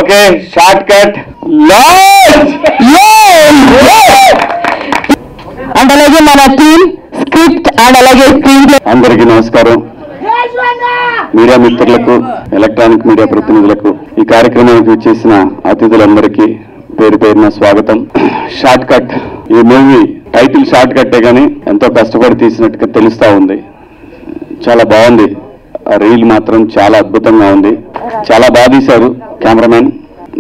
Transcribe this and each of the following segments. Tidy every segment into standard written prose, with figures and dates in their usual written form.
Okay, short cut and అలాగే మన team script and అలాగే స్క్రీన్ ప్లే. అందరికీ నమస్కారం. మీడియా మిత్రులకు, ఎలక్ట్రానిక్ మీడియా ప్రతినిధులకు, ఈ కార్యక్రమానికి వచ్చేసిన అతిథులందరికీ పేరు పేరున స్వాగతం. షార్ట్ కట్, ఈ మూవీ టైటిల్ షార్ట్ కట్టే కానీ ఎంతో కష్టపడి తీసినట్టుగా తెలుస్తా ఉంది. చాలా బాగుంది. ఆ రీల్ మాత్రం చాలా అద్భుతంగా ఉంది. చాలా బాగా తీశారు కెమెరామెన్.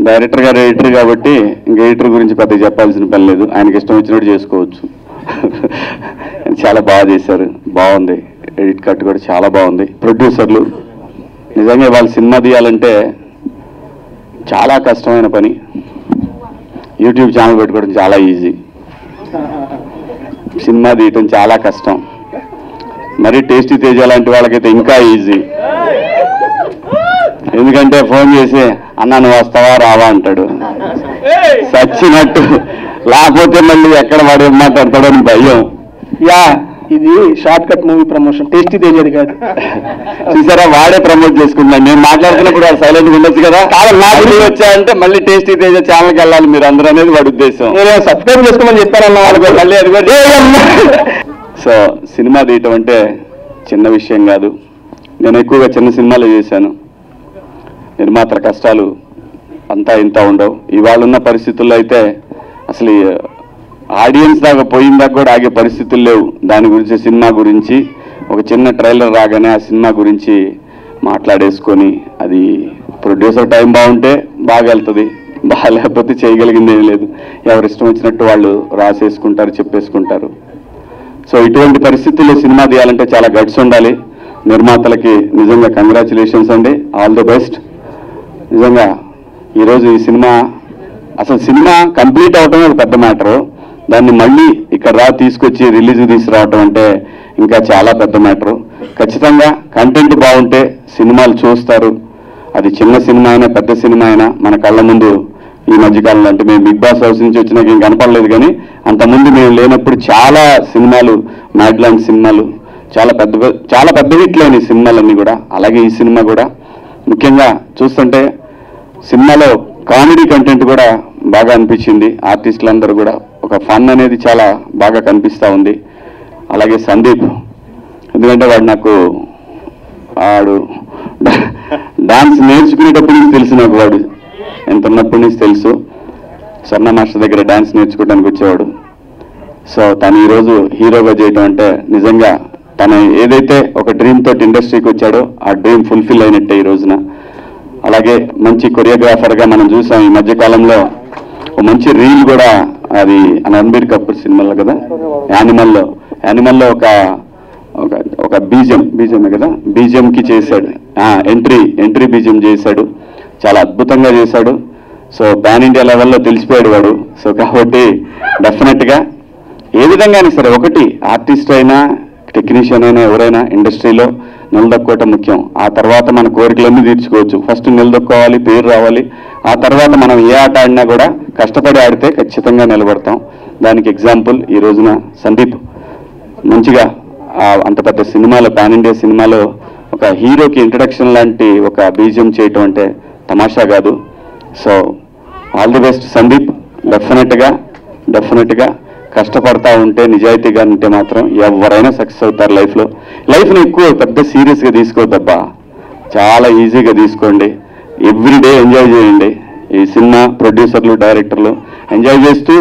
డైరెక్టర్ గారు ఎడిటర్ కాబట్టి ఇంకా ఎడిటర్ గురించి పెద్దగా చెప్పాల్సిన పని లేదు, ఆయనకి ఇష్టం వచ్చినట్టు చేసుకోవచ్చు. చాలా బాగా చేశారు, బాగుంది. ఎడిట్ కట్ కూడా చాలా బాగుంది. ప్రొడ్యూసర్లు నిజంగా వాళ్ళు సినిమా తీయాలంటే చాలా కష్టమైన పని. యూట్యూబ్ ఛానల్ పెట్టుకోవడం చాలా ఈజీ, సినిమా తీయటం చాలా కష్టం. మరి టేస్టీ తేజ లాంటి వాళ్ళకైతే ఇంకా ఈజీ. ఎందుకంటే ఫోన్ చేసి అన్నా నువ్వు వస్తావా రావా అంటాడు, సచ్చినట్టు. లేకపోతే మళ్ళీ ఎక్కడ వాడు మాట్లాడతాడని భయం. యా, ఇది short cut movie promotion, tasty తేజది కాదు. చూసారా, వాడే ప్రమోట్ చేసుకుంటున్నాను. నేను మాట్లాడుతున్నప్పుడు వాడు సైలెంట్గా ఉండొచ్చు కదా. నాకు వచ్చాయంటే మళ్ళీ టేస్టీ తేజ ఛానల్కి వెళ్ళాలి మీరు అందరూ అనేది వాడి ఉద్దేశం. నేను సబ్స్క్రైబ్ చేసుకోమని చెప్పానన్నా వాళ్ళకి, మళ్ళీ అది కూడా. సో సినిమా తీయటం అంటే చిన్న విషయం కాదు. నేను ఎక్కువగా చిన్న సినిమాలు చేశాను. నిర్మాతల కష్టాలు అంతా ఇంత ఉండవు. ఇవాళ ఉన్న పరిస్థితుల్లో అయితే అసలు ఆడియన్స్ దాకా పోయిన దాకా కూడా ఆగే పరిస్థితులు లేవు. దాని గురించి, సినిమా గురించి ఒక చిన్న ట్రైలర్ రాగానే ఆ సినిమా గురించి మాట్లాడేసుకొని, అది ప్రొడ్యూసర్ టైం బాగుంటే బాగా వెళ్తుంది, బాగాలేకపోతే చేయగలిగింది ఏం లేదు. ఎవరు ఇష్టం వచ్చినట్టు వాళ్ళు రాసేసుకుంటారు, చెప్పేసుకుంటారు. సో ఇటువంటి పరిస్థితుల్లో సినిమా తీయాలంటే చాలా గట్స్ ఉండాలి. నిర్మాతలకి నిజంగా కంగ్రాచులేషన్స్ అండి, ఆల్ ది బెస్ట్. నిజంగా ఈరోజు ఈ సినిమా, అసలు సినిమా కంప్లీట్ అవటమే ఒక పెద్ద మ్యాటరు. దాన్ని మళ్ళీ ఇక్కడ తీసుకొచ్చి రిలీజ్ తీసుకురావటం అంటే ఇంకా చాలా పెద్ద మ్యాటరు. ఖచ్చితంగా కంటెంట్ బాగుంటే సినిమాలు చూస్తారు. అది చిన్న సినిమా అయినా పెద్ద సినిమా అయినా మన కళ్ళ ముందు ఈ మధ్యకాలంలో, అంటే మేము బిగ్ బాస్ హౌస్ నుంచి వచ్చినాక ఏం కనపడలేదు, కానీ అంతకుముందు మేము లేనప్పుడు చాలా సినిమాలు, మ్యాడ్ లాంటి సినిమాలు, చాలా పెద్ద హిట్లైన సినిమాలన్నీ కూడా. అలాగే ఈ సినిమా కూడా ముఖ్యంగా చూస్తుంటే సినిమాలో కామెడీ కంటెంట్ కూడా బాగా అనిపించింది. ఆర్టిస్టులందరూ కూడా ఒక ఫన్ అనేది చాలా బాగా కనిపిస్తూ ఉంది. అలాగే సందీప్, ఎందుకంటే వాడు డాన్స్ నేర్చుకునేటప్పటి నుంచి తెలుసు నాకు. వాడు ఎంత ఉన్నప్పటి నుంచి తెలుసు. స్వర్ణ మాస్టర్ దగ్గర డాన్స్ నేర్చుకోవడానికి వచ్చేవాడు. సో తను ఈరోజు హీరోగా చేయటం అంటే నిజంగా తను ఏదైతే ఒక డ్రీమ్ తోటి ఇండస్ట్రీకి వచ్చాడో ఆ డ్రీమ్ ఫుల్ఫిల్ అయినట్టే ఈ రోజున. అలాగే మంచి కొరియోగ్రాఫర్గా మనం చూసాం ఈ మధ్యకాలంలో. ఒక మంచి రీల్ కూడా, అది రణబీర్ కపూర్ సినిమాలో కదా, యానిమల్లో ఒక బీజిఎం కదా, బీజిఎంకి చేశాడు. ఎంట్రీ బీజిఎం చేశాడు, చాలా అద్భుతంగా చేశాడు. సో పాన్ ఇండియా లెవెల్లో తెలిసిపోయాడు వాడు. సో కాబట్టి డెఫినెట్గా ఏ విధంగా అయినా సరే, ఒకటి ఆర్టిస్ట్ అయినా టెక్నీషియన్ అయినా ఎవరైనా ఇండస్ట్రీలో నిలదొక్కోవటం ముఖ్యం. ఆ తర్వాత మన కోరికలన్నీ తీర్చుకోవచ్చు. ఫస్ట్ నిలదొక్కోవాలి, పేరు రావాలి. ఆ తర్వాత మనం ఏ ఆట ఆడినా కూడా కష్టపడి ఆడితే ఖచ్చితంగా నిలబడతాం. దానికి ఎగ్జాంపుల్ ఈ రోజున సందీప్ మంచిగా అంత పెద్ద సినిమాలో, పాన్ ఇండియా సినిమాలో ఒక హీరోకి ఇంట్రడక్షన్ లాంటి ఒక బీజియం చేయటం అంటే తమాషా కాదు. So all the best Sandeep. డెఫినెట్గా కష్టపడతా ఉంటే, నిజాయితీగా ఉంటే మాత్రం ఎవరైనా సక్సెస్ అవుతారు లైఫ్లో. లైఫ్ని ఎక్కువ పెద్ద సీరియస్గా తీసుకోవద్దబ్బా, చాలా ఈజీగా తీసుకోండి. ఎవ్రీడే ఎంజాయ్ చేయండి. ఈ సినిమా ప్రొడ్యూసర్లు, డైరెక్టర్లు ఎంజాయ్ చేస్తూ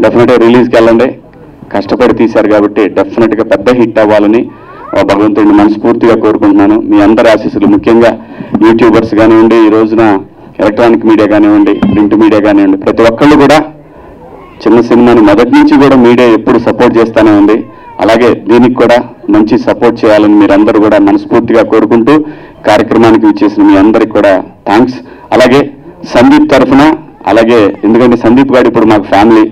డెఫినెట్గా రిలీజ్కి వెళ్ళండి. కష్టపడి తీశారు కాబట్టి డెఫినెట్గా పెద్ద హిట్ అవ్వాలని భగవంతుడిని మనస్ఫూర్తిగా కోరుకుంటున్నాను. మీ అందరి ఆశీస్సులు, ముఖ్యంగా యూట్యూబర్స్ కానివ్వండి, ఈ రోజున ఎలక్ట్రానిక్ మీడియా కానివ్వండి, ప్రింట్ మీడియా కానివ్వండి, ప్రతి ఒక్కళ్ళు కూడా చిన్న సినిమాని మొదటి నుంచి కూడా మీడియా ఎప్పుడు సపోర్ట్ చేస్తూనే ఉంది. అలాగే దీనికి కూడా మంచి సపోర్ట్ చేయాలని మీరందరూ కూడా మనస్ఫూర్తిగా కోరుకుంటూ కార్యక్రమానికి విచ్చేసిన మీ అందరికి కూడా థ్యాంక్స్. అలాగే సందీప్ తరఫున, అలాగే ఎందుకంటే సందీప్ గారు ఇప్పుడు మాకు ఫ్యామిలీ.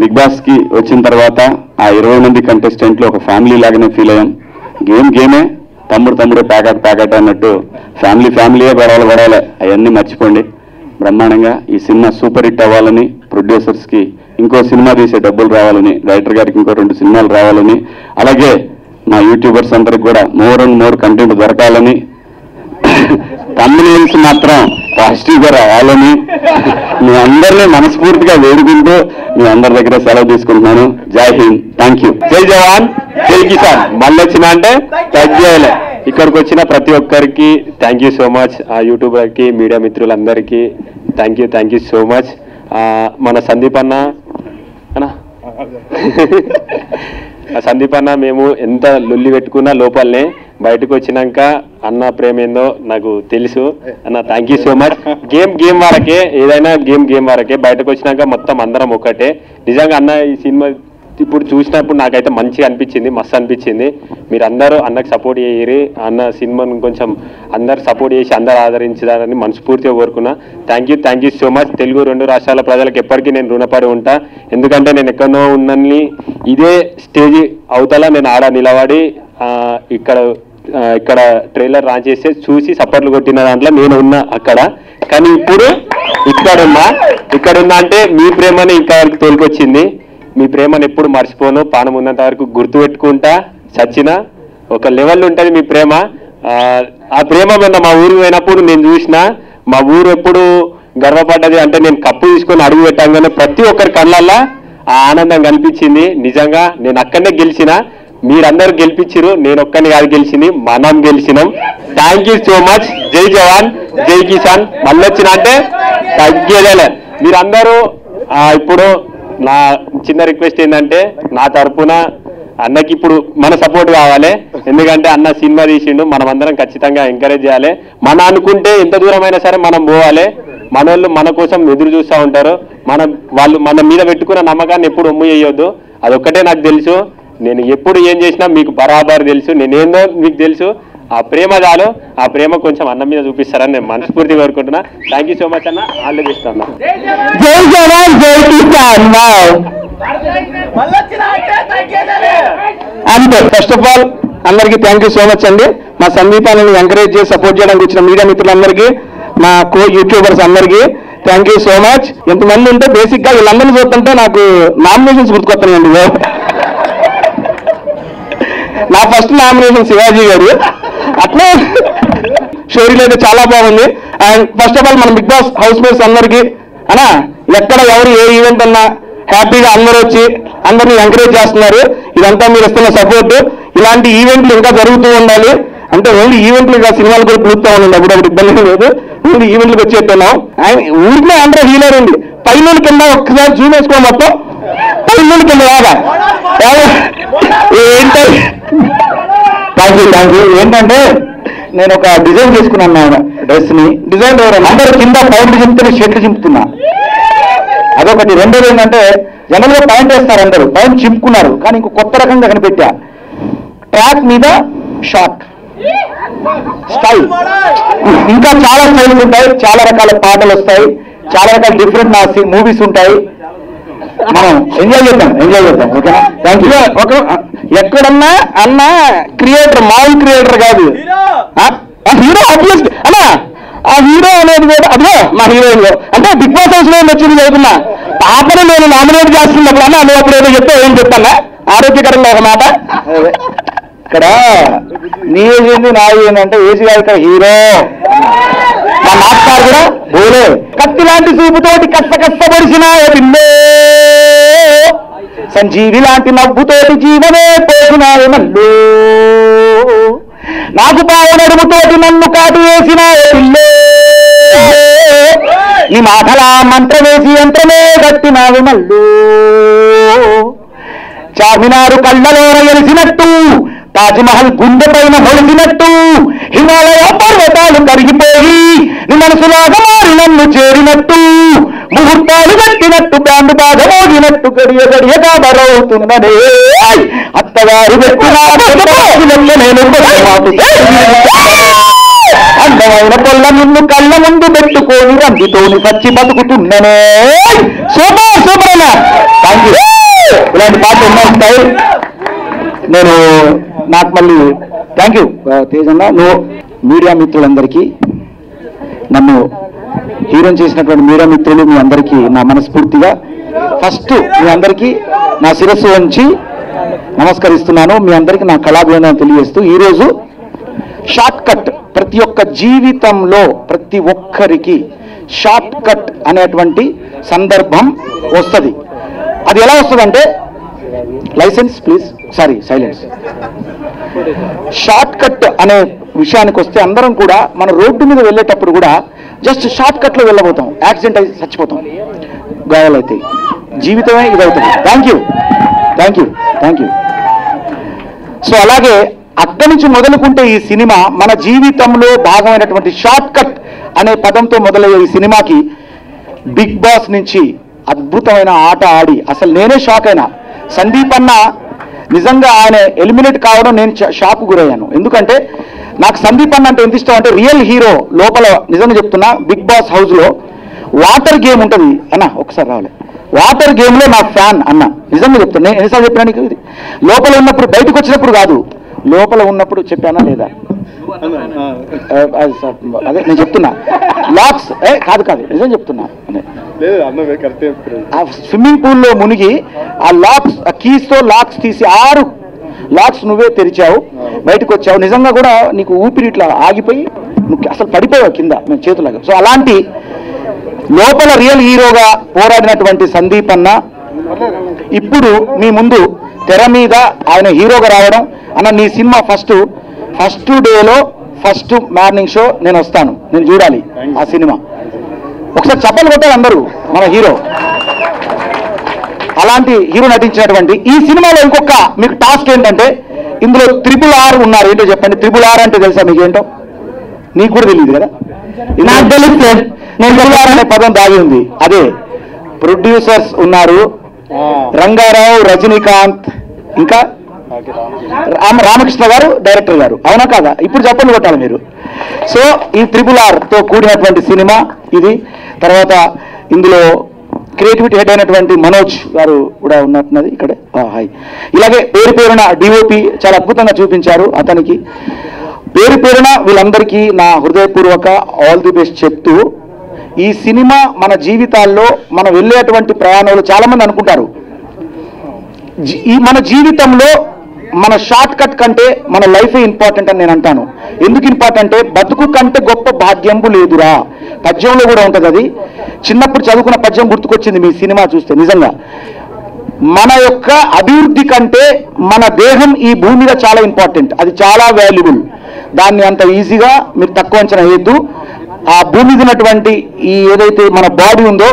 బిగ్ బాస్కి వచ్చిన తర్వాత ఆ 20 మంది కంటెస్టెంట్లు ఒక ఫ్యామిలీ లాగానే ఫీల్ అయ్యాం. గేమే, తమ్ముడు ప్యాకెట్ అన్నట్టు ఫ్యామిలీయే గొడవలే అవన్నీ మర్చిపోండి. బ్రహ్మాండంగా ఈ సినిమా సూపర్ హిట్ అవ్వాలని, ప్రొడ్యూసర్స్కి ఇంకో సినిమా తీసే డబ్బులు రావాలని, డైరెక్టర్ గారికి ఇంకో 2 సినిమాలు రావాలని, అలాగే మా యూట్యూబర్స్ అందరికి కూడా మోర్ అండ్ మోర్ కంటెంట్ దొరకాలని తమ్ముళ్ళకి మాత్రం పాజిటివ్గా రావాలని మీ అందరినీ మనస్ఫూర్తిగా వేడుకుంటూ మీ అందరి దగ్గర సెలవు తీసుకుంటున్నాను. జై హింద్, థ్యాంక్ యూ. జై జవాన్ జై కిసాన్. మళ్ళీ వచ్చిన అంటే తగ్గేయాలి. ఇక్కడికి వచ్చిన ప్రతి ఒక్కరికి థ్యాంక్ యూ సో మచ్. ఆ యూట్యూబర్కి మీడియా మిత్రులందరికీ థ్యాంక్ యూ సో మచ్. మన సందీప్ అన్న మేము ఎంత లొల్లి పెట్టుకున్నా లోపలనే బయటకు వచ్చినాక అన్న ప్రేమ ఏందో నాకు తెలుసు అన్న. Thank you so much. Game వరకే, ఏదైనా గేమ్ వరకే. బయటకు వచ్చినాక మొత్తం అందరం ఒకటే. నిజంగా అన్న ఈ సినిమా ఇప్పుడు చూసినప్పుడు నాకైతే మంచిగా అనిపించింది, మస్తు అనిపించింది. మీరు అందరూ అన్నకు సపోర్ట్ చేయరు. అన్న సినిమాను కొంచెం అందరు సపోర్ట్ చేసి అందరు ఆదరించాలని మనస్ఫూర్తిగా కోరుకున్నా. Thank you so much. Telugu 2 రాష్ట్రాల ప్రజలకు ఎప్పటికీ నేను రుణపడి ఉంటా. ఎందుకంటే నేను ఎక్కడో ఉన్నని ఇదే స్టేజ్ అవతల నేను ఆడ నిలబడి ఇక్కడ ట్రైలర్ లాంచ్ చేస్తే చూసి సపోర్ట్లు కొట్టిన దాంట్లో నేను ఉన్నా అక్కడ. కానీ ఇప్పుడు ఇక్కడున్నా అంటే మీ ప్రేమని ఇంకా వరకు తోలుకొచ్చింది. మీ ప్రేమను ఎప్పుడు మర్చిపోను. పానం ఉన్నంత వరకు గుర్తు పెట్టుకుంటా. చచ్చిన ఒక లెవెల్ ఉంటుంది మీ ప్రేమ. ఆ ప్రేమ మీద మా ఊరు పోయినప్పుడు నేను చూసిన. మా ఊరు ఎప్పుడు గర్వపడ్డది అంటే నేను కప్పు తీసుకొని అడుగు పెట్టంగానే ప్రతి ఒక్కరి కళ్ళల్లో ఆ ఆనందం కనిపించింది. నిజంగా నేను అక్కడనే గెలిచిన. మీరందరూ గెలిపించారు, నేను ఒక్కరిని కాదు గెలిచింది, మనం గెలిచినాం. Thank you so much. జై జవాన్ జై కిసాన్. మళ్ళీ వచ్చిన అంటే తగ్గేదేలే. మీరందరూ ఇప్పుడు నా చిన్న రిక్వెస్ట్ ఏంటంటే నా తరఫున అన్నకి ఇప్పుడు మన సపోర్ట్ కావాలి. ఎందుకంటే అన్న సినిమా తీసిండు, మనం అందరం ఖచ్చితంగా ఎంకరేజ్ చేయాలి. మన అనుకుంటే ఎంత దూరమైనా సరే మనం పోవాలి. మనోళ్ళు మన కోసం ఎదురు చూస్తూ ఉంటారు. వాళ్ళు మన మీద పెట్టుకున్న నమ్మకాన్ని ఎప్పుడు ఒమ్ము చేయొద్దు. అదొక్కటే నాకు తెలుసు. నేను ఎప్పుడు ఏం చేసినా మీకు బరాబర్ తెలుసు. నేనేందో మీకు తెలుసు. ఆ ప్రేమ చాలు. ఆ ప్రేమ కొంచెం అన్న మీద చూపిస్తారని నేను మనస్ఫూర్తిగా కోరుకుంటున్నా. థ్యాంక్ యూ సో మచ్ అన్న. ఆల్ ది బెస్ట్ అన్న. జై జవాన్ జై కిసాన్. అంతే. ఫస్ట్ ఆఫ్ ఆల్ అందరికీ థ్యాంక్ యూ సో మచ్ అండి. మా సందీపాన్ని ఎంకరేజ్ చేసి సపోర్ట్ చేయడానికి వచ్చిన మీడియా మిత్రులందరికీ, మా యూట్యూబర్స్ అందరికీ థ్యాంక్ యూ సో మచ్. ఎంతమంది ఉంటే బేసిక్ గా వీళ్ళందరినీ చూస్తుంటే నాకు నామినేషన్స్ గుర్తుకొస్తున్నాయండి. నా ఫస్ట్ నామినేషన్ శివాజీ గారు. అట్లా స్టోరీలో అయితే చాలా బాగుంది. అండ్ ఫస్ట్ ఆఫ్ ఆల్ మన బిగ్ బాస్ హౌస్ మేట్స్ అందరికీ అనా ఎక్కడ ఎవరు ఏ ఈవెంట్ అన్నా హ్యాపీగా అందరూ వచ్చి అందరినీ ఎంకరేజ్ చేస్తున్నారు. ఇదంతా మీరు ఇస్తున్న సపోర్ట్. ఇలాంటి ఈవెంట్లు ఇంకా జరుగుతూ ఉండాలి. అంటే ఓన్లీ ఈవెంట్లు ఇంకా సినిమాలు కూడా పిలుస్తూ ఉండండి. అప్పుడు ఇబ్బంది లేదు. ఓన్లీ ఈవెంట్లకు వచ్చేస్తున్నాం. ఆయన ఊరికే అందరూ హీలర్ ఉంది. పైన కింద ఒక్కసారి జూమ్ వేసుకో మొత్తం. పైన కింద రాగా థ్యాంక్ యూ. ఏంటంటే నేను ఒక డిజైన్ చేసుకున్నాను డ్రెస్ ని. డిజైన్ అందరూ కింద పౌంట్ చింపుతే షర్ట్లు చింపుతున్నా. అదొకటి. రెండోది ఏంటంటే జనరల్ గా పాయింట్ వేస్తారు, అందరూ పాయింట్ చింపుకున్నారు. కానీ ఇంకో కొత్త రకంగా కనిపెట్టా. ట్రాక్ మీద షార్ట్ స్టైల్. ఇంకా చాలా స్టైల్స్ ఉంటాయి, చాలా రకాల పాటలు వస్తాయి, చాలా రకాల డిఫరెంట్ మూవీస్ ఉంటాయి. మనం ఎంజాయ్ చేద్దాం. ఓకేనా? Thank you. ఎక్కడన్నా అన్న క్రియేటర్, మామూలు క్రియేటర్ కాదు. హీరో ఆబ్వియస్ అన్నా. ఆ హీరో అనేది అదే మా హీరోయిన్. అంటే బిగ్ బాస్ హౌస్ లో వచ్చింది చదువుతున్నా. పాపను నేను నామినేట్ చేస్తున్నప్పుడు అన్న నువ్వు అప్పుడు ఏదో చెప్తే ఏం చెప్తానా ఆరోగ్యకరంగా ఒక మాట. ఇక్కడ నీ ఏజ్ ఏంది నా ఏజ్ ఏంటంటే ఏజ్ కాదు ఇక్కడ హీరో. మా మాస్టర్ కూడా బోలే కత్తి లాంటి చూపుతోటి కష్టపడిసిన పిల్లే, సంజీవి లాంటి నవ్వుతోటి జీవనే పోసినాయి మల్లు, నాకు పావు నడుముతోటి నన్ను కాటు వేసిన పిల్లే, ఈ మాటలా మంత్రం వేసి యంత్రమే గట్టినావి మల్లు, చార్మినారు కళ్ళలోన ఎలిసినట్టు, తాజ్మహల్ గుండె పైన మొలిసినట్టు, హిమాలయ పర్వతాలు కరిగిపోయి నీ మనసులాగా మారి నన్ను చేరినట్టు, ముహూర్తాలు కట్టినట్టు బ్యాండు బాగా మోగినట్టు గడియ గడియ కాబరవుతున్నదే అత్తగారు పెట్టిన నేను అందమైన పొల్ల నిన్ను కళ్ళ ముందు పెట్టుకొని రందితోని సచ్చి బతుకుతున్ననే. సూపర్ సూపర్ అన్నా. Thank you. ఇలాంటి పాట ఉన్నాయి. నేను నాకు మళ్ళీ థ్యాంక్ యూ తేజన్న. నువ్వు మీడియా మిత్రులందరికీ, నన్ను హీరోయిన్ చేసినటువంటి మీడియా మిత్రులు మీ అందరికీ నా మనస్ఫూర్తిగా ఫస్ట్ మీ అందరికీ నా శిరస్సు వంచి నమస్కరిస్తున్నాను. మీ అందరికీ నా కళాభివందనం తెలియజేస్తూ ఈరోజు షార్ట్ కట్ ప్రతి ఒక్క జీవితంలో ప్రతి ఒక్కరికి షార్ట్ కట్ అనేటువంటి సందర్భం వస్తుంది. అది ఎలా వస్తుందంటే, license please, sorry silence. Short cut అనే విషయానికి వస్తే అందరం కూడా మన రోడ్డు మీద వెళ్ళేటప్పుడు కూడా జస్ట్ షార్ట్ కట్లో వెళ్ళబోతాం, యాక్సిడెంట్ అయి చచ్చిపోతాం, గాయాలైతే జీవితమే ఇదవుతుంది. Thank you thank you thank you. So అలాగే అక్కడి నుంచి మొదలుకుంటే ఈ సినిమా మన జీవితంలో భాగమైనటువంటి షార్ట్ కట్ అనే పదంతో మొదలయ్యే ఈ సినిమాకి బిగ్ బాస్ నుంచి అద్భుతమైన ఆట ఆడి అసలు నేనే షాక్ అయినా. సందీప్ అన్న నిజంగా ఆయన ఎలిమినేట్ కావడం నేను షాక్ గురయ్యాను. ఎందుకంటే నాకు సందీప్ అన్న అంటే ఎంత ఇష్టం అంటే, రియల్ హీరో లోపల నిజంగా చెప్తున్నా, బిగ్ బాస్ హౌస్లో వాటర్ గేమ్ ఉంటుంది అన్న, ఒకసారి రావాలి, వాటర్ గేమ్లో నా ఫ్యాన్ అన్న. నిజంగా చెప్తాను, నేను ఎన్నిసార్లు చెప్పినా నీకు, ఇది లోపల ఉన్నప్పుడు, బయటకు వచ్చినప్పుడు కాదు, లోపల ఉన్నప్పుడు చెప్పానా లేదా? అదే నేను చెప్తున్నా, లాక్స్ కాదు కాదు నిజం చెప్తున్నా. ఆ స్విమ్మింగ్ పూల్లో మునిగి ఆ లాక్స్, ఆ కీస్తో లాక్స్ తీసి 6 లాక్స్ నువ్వే తెరిచావు, బయటకు వచ్చావు. నిజంగా కూడా నీకు ఊపిరి ఇట్లా ఆగిపోయి నువ్వు అసలు పడిపోయావు కింద మేము చేతులాగా. సో అలాంటి లోపల రియల్ హీరోగా పోరాడినటువంటి సందీప్ అన్న ఇప్పుడు మీ ముందు తెర మీద ఆయన హీరోగా రావడం. అన్న నీ సినిమా ఫస్ట్ డేలో ఫస్ట్ మార్నింగ్ షో నేను వస్తాను, నేను చూడాలి ఆ సినిమా. ఒకసారి చప్పలు కొట్టారు అందరూ మన హీరో. అలాంటి హీరో నటించినటువంటి ఈ సినిమాలో ఇంకొక మీకు టాస్క్ ఏంటంటే, ఇందులో RRR ఉన్నారు. ఏంటో చెప్పండి, RRR అంటే తెలుసా మీకు? ఏంటో నీకు కూడా తెలియదు కదా? నాకు తెలుసు, నేను RRR అనే పదం దాగి ఉంది. అదే ప్రొడ్యూసర్స్ ఉన్నారు, రంగారావు, రజనీకాంత్, ఇంకా రామకృష్ణ గారు డైరెక్టర్ గారు, అవునా కాదా? ఇప్పుడు చెప్పండి కొట్టాలి మీరు. సో ఈ RRR తో కూడినటువంటి సినిమా ఇది. తర్వాత ఇందులో క్రియేటివిటీ హెడ్ అయినటువంటి మనోజ్ గారు కూడా ఉన్నట్టున్నది ఇక్కడ. హాయ్. ఇలాగే పేరున డిఓపి చాలా అద్భుతంగా చూపించారు. అతనికి పేరున వీళ్ళందరికీ నా హృదయపూర్వక ఆల్ ది బెస్ట్ చెప్తూ, ఈ సినిమా మన జీవితాల్లో మనం వెళ్ళేటువంటి ప్రయాణాలు చాలా మంది అనుకుంటారు, ఈ మన జీవితంలో మన షార్ట్ కట్ కంటే మన లైఫే ఇంపార్టెంట్ అని నేను అంటాను. ఎందుకు ఇంపార్టెంట్ అంటే, బతుకు కంటే గొప్ప భాగ్యంబు లేదురా, పద్యంలో కూడా ఉంటుంది అది. చిన్నప్పుడు చదువుకున్న పద్యం గుర్తుకొచ్చింది మీ సినిమా చూస్తే. నిజంగా మన యొక్క అభివృద్ధి కంటే మన దేహం ఈ భూమి మీద చాలా ఇంపార్టెంట్, అది చాలా వాల్యుబుల్. దాన్ని అంత ఈజీగా మీరు తక్కువ అంచనా వేయద్దు. ఆ భూమి మీద ఉన్నటువంటి ఈ ఏదైతే మన బాడీ ఉందో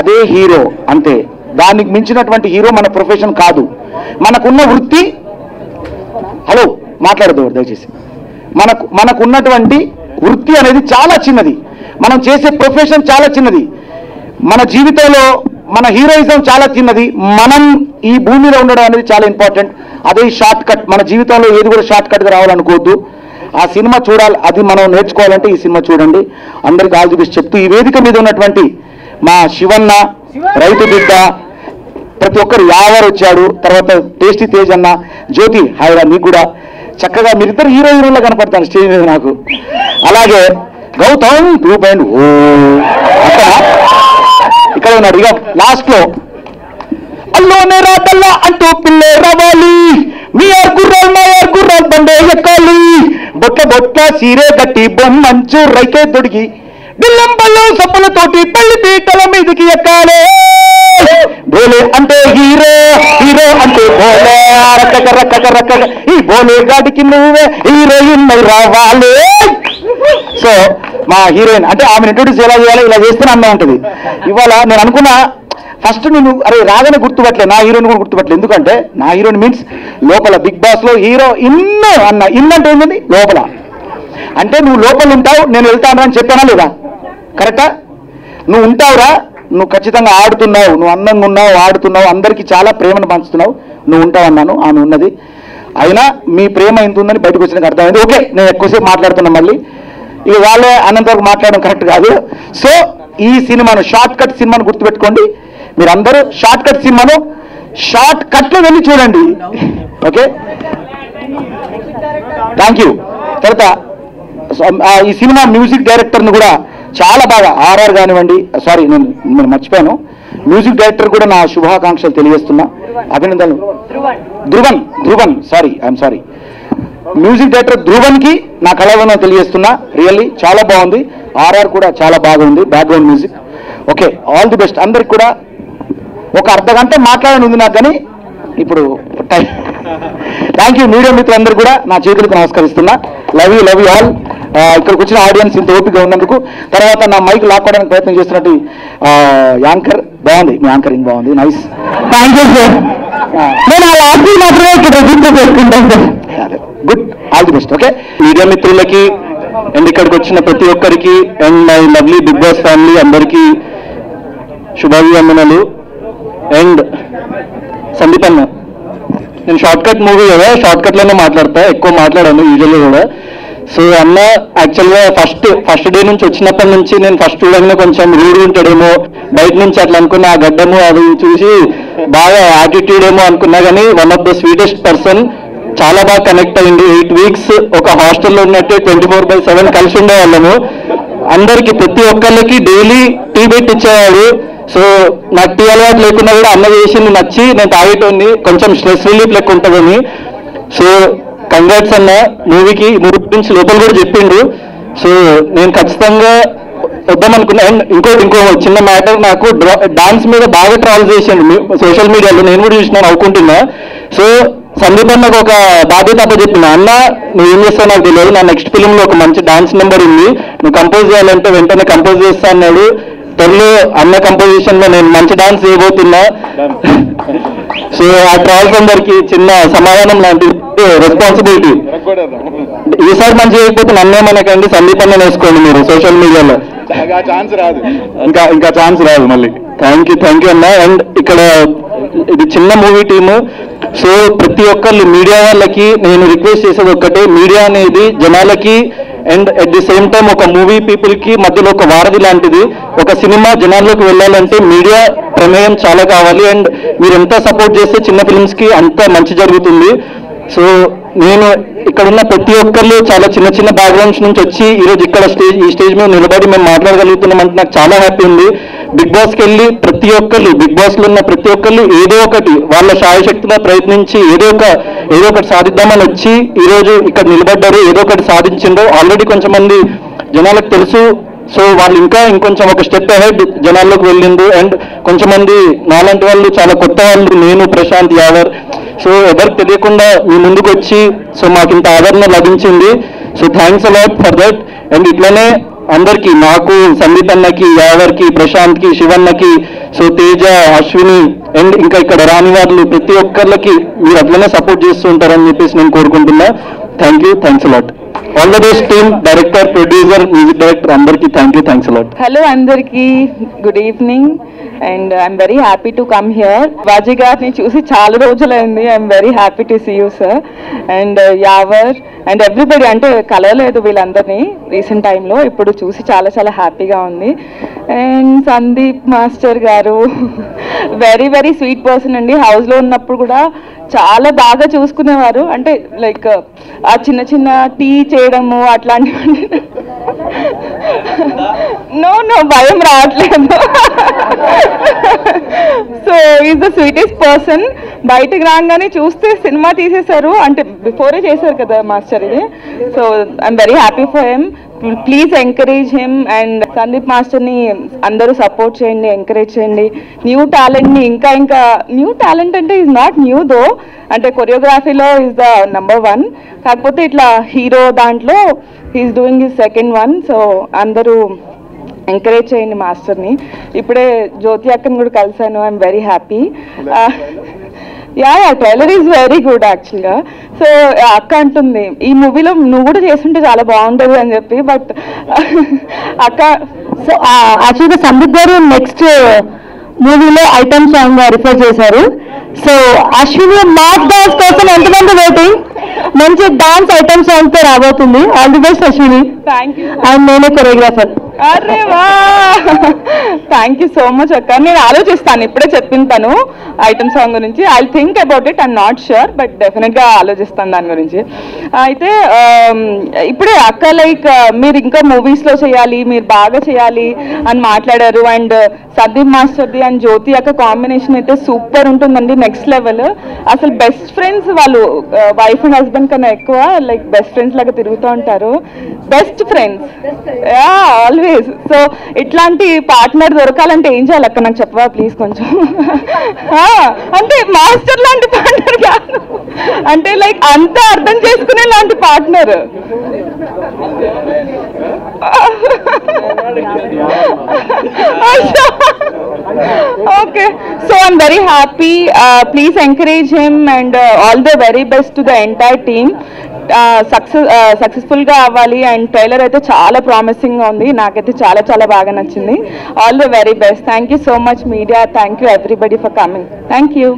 అదే హీరో, అంతే. దానికి మించినటువంటి హీరో మన ప్రొఫెషన్ కాదు. మనకున్న వృత్తి, హలో మాట్లాడదు దయచేసి, మనకున్నటువంటి వృత్తి అనేది చాలా చిన్నది, మనం చేసే ప్రొఫెషన్ చాలా చిన్నది, మన జీవితంలో మన హీరోయిజం చాలా చిన్నది, మనం ఈ భూమిలో ఉండడం అనేది చాలా ఇంపార్టెంట్. అదే షార్ట్ కట్. మన జీవితంలో ఏది కూడా షార్ట్ కట్గా రావాలనుకోవద్దు. ఆ సినిమా చూడాలి, అది మనం నేర్చుకోవాలంటే ఈ సినిమా చూడండి. అందరికీ ఆల్ ది బెస్ట్ చెప్తూ, ఈ వేదిక మీద ఉన్నటువంటి మా శివన్న, రైతు బిడ్డ, ప్రతి ఒక్కరు యావర్ వచ్చాడు, తర్వాత టేస్టీ తేజ్ అన్న, జ్యోతి హాయిరా, నీకు కూడా చక్కగా మీరిద్దరు హీరోయిన్లో కనపడతాను స్టేజ్ మీద నాకు. అలాగే గౌతమ్ 2.0 అక్కడ ఇక్కడ ఉన్నాడు. ఇక లాస్ట్ లో అల్లోనే రాదల్లా అంటూ పిల్లే రావాలి, మీ గుర్రాలు మా గుర్రాలు బండే ఎక్కాలి, బొట్ల సీరే గట్టి బొమ్మంచు రైకే దొడిగి బిల్లం బల్లం సప్పులతోటి పెళ్లి పీటల మీదకి ఎక్కాలి. బోలే అంటే హీరో, హీరో అంటే బోలే, రక్క ఈ బోలే గాడికి నువ్వే హీరోయిన్ రావాలి. సో మా హీరోయిన్ అంటే ఆమెను ఇంట్రొడ్యూస్ ఎలా చేయాలి, ఇలా చేస్తేనే అన్న ఉంటుంది. ఇవాళ నేను అనుకున్నా ఫస్ట్ నేను రాగానే గుర్తుపట్టలే, నా హీరోయిన్ కూడా గుర్తుపట్టలేదు. ఎందుకంటే నా హీరోయిన్ మీన్స్ లోపల బిగ్ బాస్ లో హీరో ఇన్ను అన్న. ఇన్ అంటే ఏంటండి? లోపల. అంటే నువ్వు లోపల ఉంటావు, నేను వెళ్తాను అని చెప్పానా లేదా? కరెక్టా? నువ్వు ఉంటావురా, నువ్వు ఖచ్చితంగా ఆడుతున్నావు, నువ్వు అందంగా ఉన్నావు, ఆడుతున్నావు, అందరికీ చాలా ప్రేమను పంచుతున్నావు, నువ్వు ఉంటావు అన్నాను. ఆమె ఉన్నది. అయినా మీ ప్రేమ ఎంత ఉందని బయటకు వచ్చినాక అర్థమైంది. ఓకే, నేను ఎక్కువసేపు మాట్లాడుతున్నా, మళ్ళీ ఇక వాళ్ళే అన్నంత వరకు మాట్లాడడం కరెక్ట్ కాదు. సో ఈ సినిమాను, షార్ట్ కట్ సినిమాను గుర్తుపెట్టుకోండి. మీరందరూ షార్ట్ కట్ సినిమాను షార్ట్ కట్లో వెళ్ళి చూడండి. Okay, thank you. తర్వాత ఈ సినిమా మ్యూజిక్ డైరెక్టర్ని కూడా చాలా బాగా, RR కానివ్వండి, సారీ నేను మర్చిపోయాను, మ్యూజిక్ డైరెక్టర్ కూడా నా శుభాకాంక్షలు తెలియజేస్తున్నా, అభినందనలు. Dhruvan, sorry, I'm sorry. Music director ధ్రువన్కి నా కళలను తెలియజేస్తున్నా. రియల్లీ చాలా బాగుంది. ఆర్ఆర్ కూడా చాలా బాగుంది, background music. Okay, all the best అందరికి కూడా. ఒక అర్ధ గంట మాట్లాడని ఉంది నాకు, కానీ ఇప్పుడు టైం. థ్యాంక్ యూ మీడియా మిత్రులందరూ కూడా నా చేతులకు నమస్కరిస్తున్నా. Love you all. ఇక్కడికి వచ్చిన ఆడియన్స్ ఇంత ఓపికగా ఉన్నందుకు. తర్వాత నా మైక్ లాక్కోవడానికి ప్రయత్నం చేస్తున్నట్టు యాంకర్ బాగుంది, మీ యాంకరింగ్ బాగుంది, నైస్. Thank you sir. నేను ఆ లాస్ట్ మాత్రమే ఇక్కడ రిజిస్టర్ చేసుకుంటాను sir. Good, all the best. Okay, media మిత్రులకి అండ్ ఇక్కడికి వచ్చిన ప్రతి ఒక్కరికి and my lovely big boss family అందరికీ శుభాభివందనలు. అండ్ సందీప్ అన్న, నేను షార్ట్ కట్ మూవీ కదా, షార్ట్ కట్లోనే మాట్లాడతా, ఎక్కువ మాట్లాడాను యూజువల్గా కూడా. సో అన్న యాక్చువల్గా ఫస్ట్ డే నుంచి వచ్చినప్పటి నుంచి నేను ఫస్ట్ చూడగానే కొంచెం రూడ్ ఉంటాడేమో, బయట నుంచి అట్లా అనుకున్న, ఆ గడ్డము అది చూసి బాగా యాటిట్యూడ్ ఏమో అనుకున్నా, కానీ one of the sweetest person. చాలా బాగా కనెక్ట్ అయ్యింది. 8 వీక్స్ ఒక హాస్టల్లో ఉన్నట్టే 24/7 కలిసి ఉండేవాళ్ళము. అందరికి ప్రతి ఒక్కళ్ళకి డైలీ టీ పెట్టి ఇచ్చేవాడు. సో నాకు టీ అలవాటు లేకున్నా కూడా అన్న చేసింది నచ్చి నేను తాగేటోని, కొంచెం స్ట్రెస్ రిలీఫ్ లెక్క ఉంటుందని. సో కంగ్రాట్స్ అన్న, మూవీ గురించి లోపల కూడా చెప్పిండు. సో నేను ఖచ్చితంగా వద్దామనుకున్నా. అండ్ ఇంకో చిన్న మ్యాటర్, నాకు డాన్స్ మీద బాగా ట్రావెల్ చేసిండు సోషల్ మీడియాలో, నేను కూడా చూసినా నవ్వుకుంటున్నా. సో సందీప్ అన్నకు ఒక బాధ్యత చెప్పిన, అన్న నువ్వు ఏం చేస్తావు నాకు తెలియదు, నా నెక్స్ట్ ఫిలింలో ఒక మంచి డాన్స్ నెంబర్ ఉంది, నువ్వు కంపోజ్ చేయాలంటే వెంటనే కంపోజ్ చేస్తా అన్నాడు. త్వరలో అన్న కంపోజిషన్ లో నేను మంచి డాన్స్ చేయబోతున్నా. సో ఆ ట్రావెల్స్ అందరికి చిన్న సమాధానం లాంటి రెస్పాన్సిబిలిటీ. ఈసారి మంచి చేయకపోతే నన్నేమనకండి, సందీప్ అన్న వేసుకోండి మీరు సోషల్ మీడియాలో. ఇంకా ఛాన్స్ రాదు మళ్ళీ. థ్యాంక్ యూ అన్న. అండ్ ఇక్కడ ఇది చిన్న మూవీ టీము. సో ప్రతి ఒక్కళ్ళు మీడియా వాళ్ళకి నేను రిక్వెస్ట్ చేసేది ఒక్కటే, మీడియా అనేది జనాలకి and at the same time ఒక మూవీ పీపుల్ కి మధ్యలో ఒక వారధి లాంటిది. ఒక సినిమా జనాల్లోకి వెళ్ళాలంటే మీడియా ప్రమేయం చాలా కావాలి. అండ్ మీరు ఎంత సపోర్ట్ చేస్తే చిన్న ఫిల్మ్స్ కి అంత మంచి జరుగుతుంది. సో నేను ఇక్కడ ఉన్న ప్రతి ఒక్కళ్ళు చాలా చిన్న బ్యాక్గ్రౌండ్స్ నుంచి వచ్చి ఈరోజు ఇక్కడ ఈ స్టేజ్ మీద నిలబడి మేము మాట్లాడగలుగుతున్నామంటే నాకు చాలా హ్యాపీ ఉంది. బిగ్ బాస్కి వెళ్ళి ప్రతి ఒక్కళ్ళు, బిగ్ బాస్లో ఉన్న ప్రతి ఒక్కళ్ళు ఏదో ఒకటి వాళ్ళ శాయశక్తిగా ప్రయత్నించి ఏదో ఒకటి సాధిద్దామని వచ్చి ఈరోజు ఇక్కడ నిలబడ్డారు, ఏదో ఒకటి సాధించిండ్రు. ఆల్రెడీ కొంచెం మంది జనాలకు తెలుసు. సో వాళ్ళు ఇంకొంచెం ఒక స్టెప్ అహెడ్ జనాల్లోకి వెళ్ళిండు. అండ్ కొంచెం మంది నాలాంటి వాళ్ళు చాలా కొత్త వాళ్ళు, నేను ప్రశాంత్ యావర్. సో ఎవరికి తెలియకుండా మీ ముందుకు వచ్చి సో మాకు ఇంత ఆదరణ లభించింది. So thanks a lot for that. And ఇట్లనే అందరికీ, నాకు, సందీప్ అన్నకి, యావర్కి, ప్రశాంత్కి, శివన్నకి, సో తేజ, అశ్విని అండ్ ఇంకా ఇక్కడ రాని వాళ్ళు ప్రతి ఒక్కరికి మీరు అట్లనే సపోర్ట్ చేస్తూ ఉంటారని చెప్పేసి నేను కోరుకుంటున్నా. Thanks a lot. All the best team, director, producer, music director అందరికీ థ్యాంక్స్ అలాట్. హలో అందరికీ, good evening. And I'm very happy to come here. వాజీ గారిని చూసి చాలా రోజులైంది. I'm very happy to see you sir. And Yawar and everybody, అంటే కలవలేదు వీళ్ళందరినీ రీసెంట్ టైంలో, ఇప్పుడు చూసి చాలా హ్యాపీగా ఉంది. అండ్ సందీప్ మాస్టర్ గారు వెరీ స్వీట్ పర్సన్ అండి. హౌస్లో ఉన్నప్పుడు కూడా చాలా బాగా చూసుకునేవారు. అంటే లైక్ ఆ చిన్న టీ చేయడము అట్లాంటివి. నో భయం రావట్లేదు. So is the sweetest person. బయటకు రాగానే చూస్తే సినిమా తీసేశారు, అంటే బిఫోరే చేశారు కదా మాస్టర్ ఇది. So I'm very happy for him. Please encourage him. And Sandeep మాస్టర్ని అందరూ సపోర్ట్ చేయండి, ఎంకరేజ్ చేయండి. న్యూ టాలెంట్ని ఇంకా న్యూ టాలెంట్ అంటే ఈజ్ నాట్ న్యూ దో, అంటే కొరియోగ్రఫీలో ఈజ్ ద నెంబర్ 1. కాకపోతే ఇట్లా హీరో దాంట్లో he is doing his second 1. So అందరూ ఎంకరేజ్ చేయండి మాస్టర్ని. ఇప్పుడే జ్యోతి అక్కని కూడా కలిశాను. I'm very happy. Yeah trailer is very good యాక్చువల్గా. సో అక్క అంటుంది ఈ మూవీలో నువ్వు కూడా చేస్తుంటే చాలా బాగుంటుంది అని చెప్పి. బట్ అక్క, సో యాక్చువల్గా సందీప్ గారు నెక్స్ట్ మూవీలో ఐటమ్ సాంగ్ రిఫర్ చేశారు. సో అశ్విని మాస్ డాన్స్ కోసం ఎంతమంది వెయిటింగ్? మంచి డాన్స్ ఐటమ్ సాంగ్ తో రాబోతుంది. All the best Ashwini. Thank you. And నేనే కొరియోగ్రాఫర్. అరే వా, థ్యాంక్ యూ సో మచ్ అక్క. నేను ఆలోచిస్తాను, ఇప్పుడే చెప్పింది తను ఐటమ్ సాంగ్ గురించి. I think about it, I'm not sure, but డెఫినెట్గా ఆలోచిస్తాను దాని గురించి. అయితే ఇప్పుడే అక్క లైక్ మీరు ఇంకా మూవీస్లో చేయాలి, మీరు బాగా చేయాలి అని మాట్లాడారు. అండ్ సందీప్ మాస్టర్ది అండ్ జ్యోతి అక్క కాంబినేషన్ అయితే సూపర్ ఉంటుందండి, నెక్స్ట్ లెవెల్. అసలు బెస్ట్ ఫ్రెండ్స్ వాళ్ళు, వైఫ్ అండ్ హస్బెండ్ కన్నా ఎక్కువ లైక్ బెస్ట్ ఫ్రెండ్స్ లాగా తిరుగుతూ ఉంటారు. Best friends always. సో ఇట్లాంటి పార్ట్నర్ దొరకాలంటే ఏం చేయాలి అక్క, నాకు చెప్పవా ప్లీజ్ కొంచెం. అంటే మాస్టర్ లాంటి పార్ట్నర్ కాదు, అంటే లైక్ అంతా అర్థం చేసుకునే లాంటి partner. Okay, so I'm very happy. Please encourage him and all the very best to the entire team. Successful గా అవ్వాలి. అండ్ ట్రైలర్ అయితే చాలా ప్రామిసింగ్ గా ఉంది, నాకైతే చాలా చాలా బాగా నచ్చింది. All the very best. Thank you so much media, thank you everybody for coming. Thank you.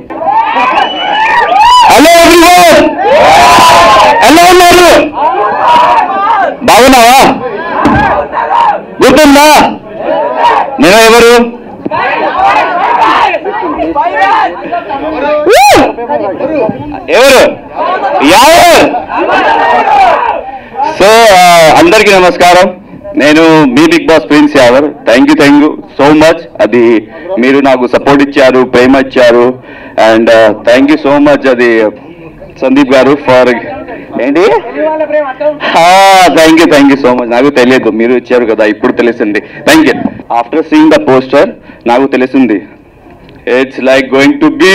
Hello everyone, ఎలా ఉన్నారు? బాగున్నావా? గుర్తుందా నేను ఎవరు? ఎవరు? సో అందరికీ నమస్కారం. నేను మీ Bigg Boss Prince Yawar. Thank you so much. అది మీరు నాకు సపోర్ట్ ఇచ్చారు, ప్రేమ ఇచ్చారు. And thank you so much అది సందీప్ గారు ఫర్ ఏంటి. Thank you so much. నాకు తెలియదు, మీరు ఇచ్చారు కదా, ఇప్పుడు తెలిసింది. Thank you. After seeing the poster నాకు తెలిసింది it's like going to be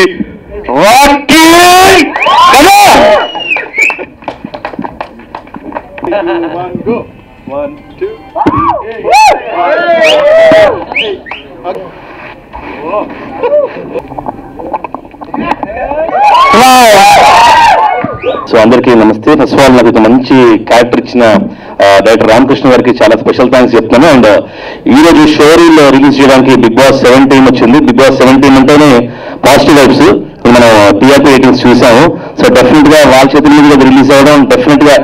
so అందరికీ నమస్తే. ఫస్ట్ ఆఫ్ ఆల్ నాకు ఒక మంచి క్యారెక్టర్ ఇచ్చిన డైరెక్టర్ రామకృష్ణ గారికి చాలా స్పెషల్ థ్యాంక్స్ చెప్తున్నాను. అండ్ ఈ రోజు షో రీల్ రిలీజ్ చేయడానికి బిగ్ బాస్ 17 వచ్చింది. బిగ్ బాస్ 17 అంటేనే పాజిటివ్ వైబ్స్. మనం టీఆర్పీ రేటింగ్స్ చూసాము. సో డెఫినెట్ గా వాళ్ళ చేతుల మీద రిలీజ్ అవ్వడం డెఫినెట్ గా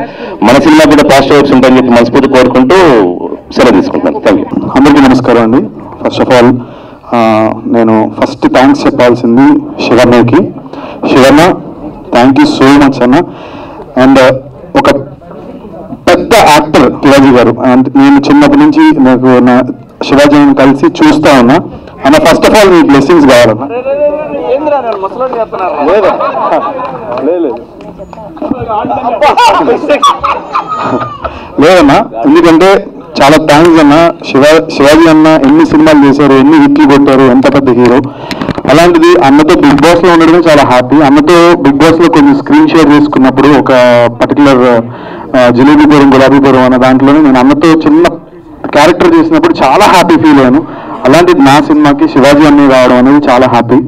మన సినిమా కూడా పాజిటివ్ వైబ్స్ ఉంటాయని చెప్పి మనస్ఫూర్తి కోరుకుంటూ సెలవు తీసుకుంటున్నాను. Thank you. అందరికీ నమస్కారం అండి. ఫస్ట్ ఆఫ్ ఆల్ నేను ఫస్ట్ థ్యాంక్స్ చెప్పాల్సింది శివర్ణకి. శివర్ణ, థ్యాంక్ యూ సో మచ్ అన్న. అండ్ ఒక పెద్ద యాక్టర్ శివాజీ గారు. అండ్ నేను చిన్నప్పటి నుంచి నాకు నా శివాజీని కలిసి చూస్తా ఉన్నా అన్న. First of all me blessings కావాలన్నా. లేదన్నా, ఎందుకంటే చాలా థ్యాంక్స్ అన్న. శివాజీ అన్న ఎన్ని సినిమాలు చేశారు, ఎన్ని హిట్లు కొట్టారు, ఎంత పెద్ద హీరో. అలాంటిది అన్నతో బిగ్ బాస్ లో ఉండడమే చాలా హ్యాపీ. అన్నతో బిగ్ బాస్ లో కొన్ని స్క్రీన్ షేర్ చేసుకున్నప్పుడు ఒక పర్టికులర్ జిలేబీపురం గులాబీపురం అన్న దాంట్లోనే నేను అన్నతో చిన్న క్యారెక్టర్ చేసినప్పుడు చాలా హ్యాపీ ఫీల్ అయ్యాను. అలాంటిది నా సినిమాకి శివాజీ అన్నీ రావడం అనేది చాలా హ్యాపీ.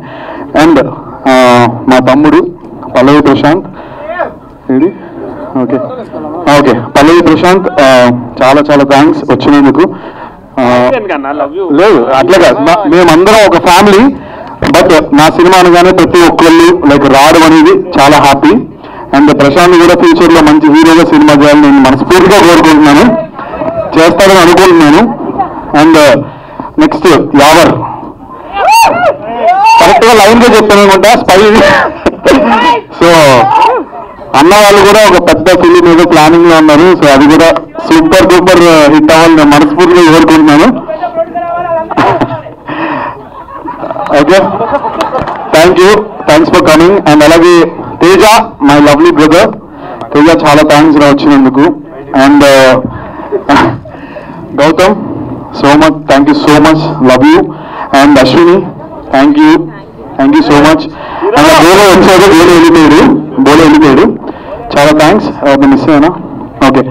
అండ్ మా తమ్ముడు పల్లవి ప్రశాంత్, ఓకే పల్లవి ప్రశాంత్, చాలా చాలా థ్యాంక్స్ వచ్చినందుకు. లేదు అట్లా కాదు, మేమందరం ఒక ఫ్యామిలీ. బట్ నా సినిమా అనగానే ప్రతి ఒక్కళ్ళు లైక్ రావడం అనేది చాలా హ్యాపీ. అండ్ ప్రశాంత్ కూడా ఫ్యూచర్ లో మంచి హీరోగా సినిమా చేయాలని నేను మనస్ఫూర్తిగా కోరుకుంటున్నాను, చేస్తారని అనుకుంటున్నాను. అండ్ నెక్స్ట్ యావర్, కరెక్ట్ గా లైన్ గా చెప్పాను అనుకుంటా, స్పై. సో అన్న వాళ్ళు కూడా ఒక పెద్ద ఫిలిం ఏదో ప్లానింగ్ లో ఉన్నారు. సో అది కూడా సూపర్ డూపర్ హిట్ అవ్వాలని నేను మనస్ఫూర్తిగా కోరుకుంటున్నాను. Okay, thanks for coming. And అలాగే Teja, my lovely brother Teja, చాలా థ్యాంక్స్ రా వచ్చినందుకు. And Gautam so much, thank you so much, love you. And Ashwini, thank you so much. And బోలో వచ్చాడు, బోలో వెళ్ళిపోయాడు, చాలా థ్యాంక్స్. మిస్ అయ్యానా? ఓకే.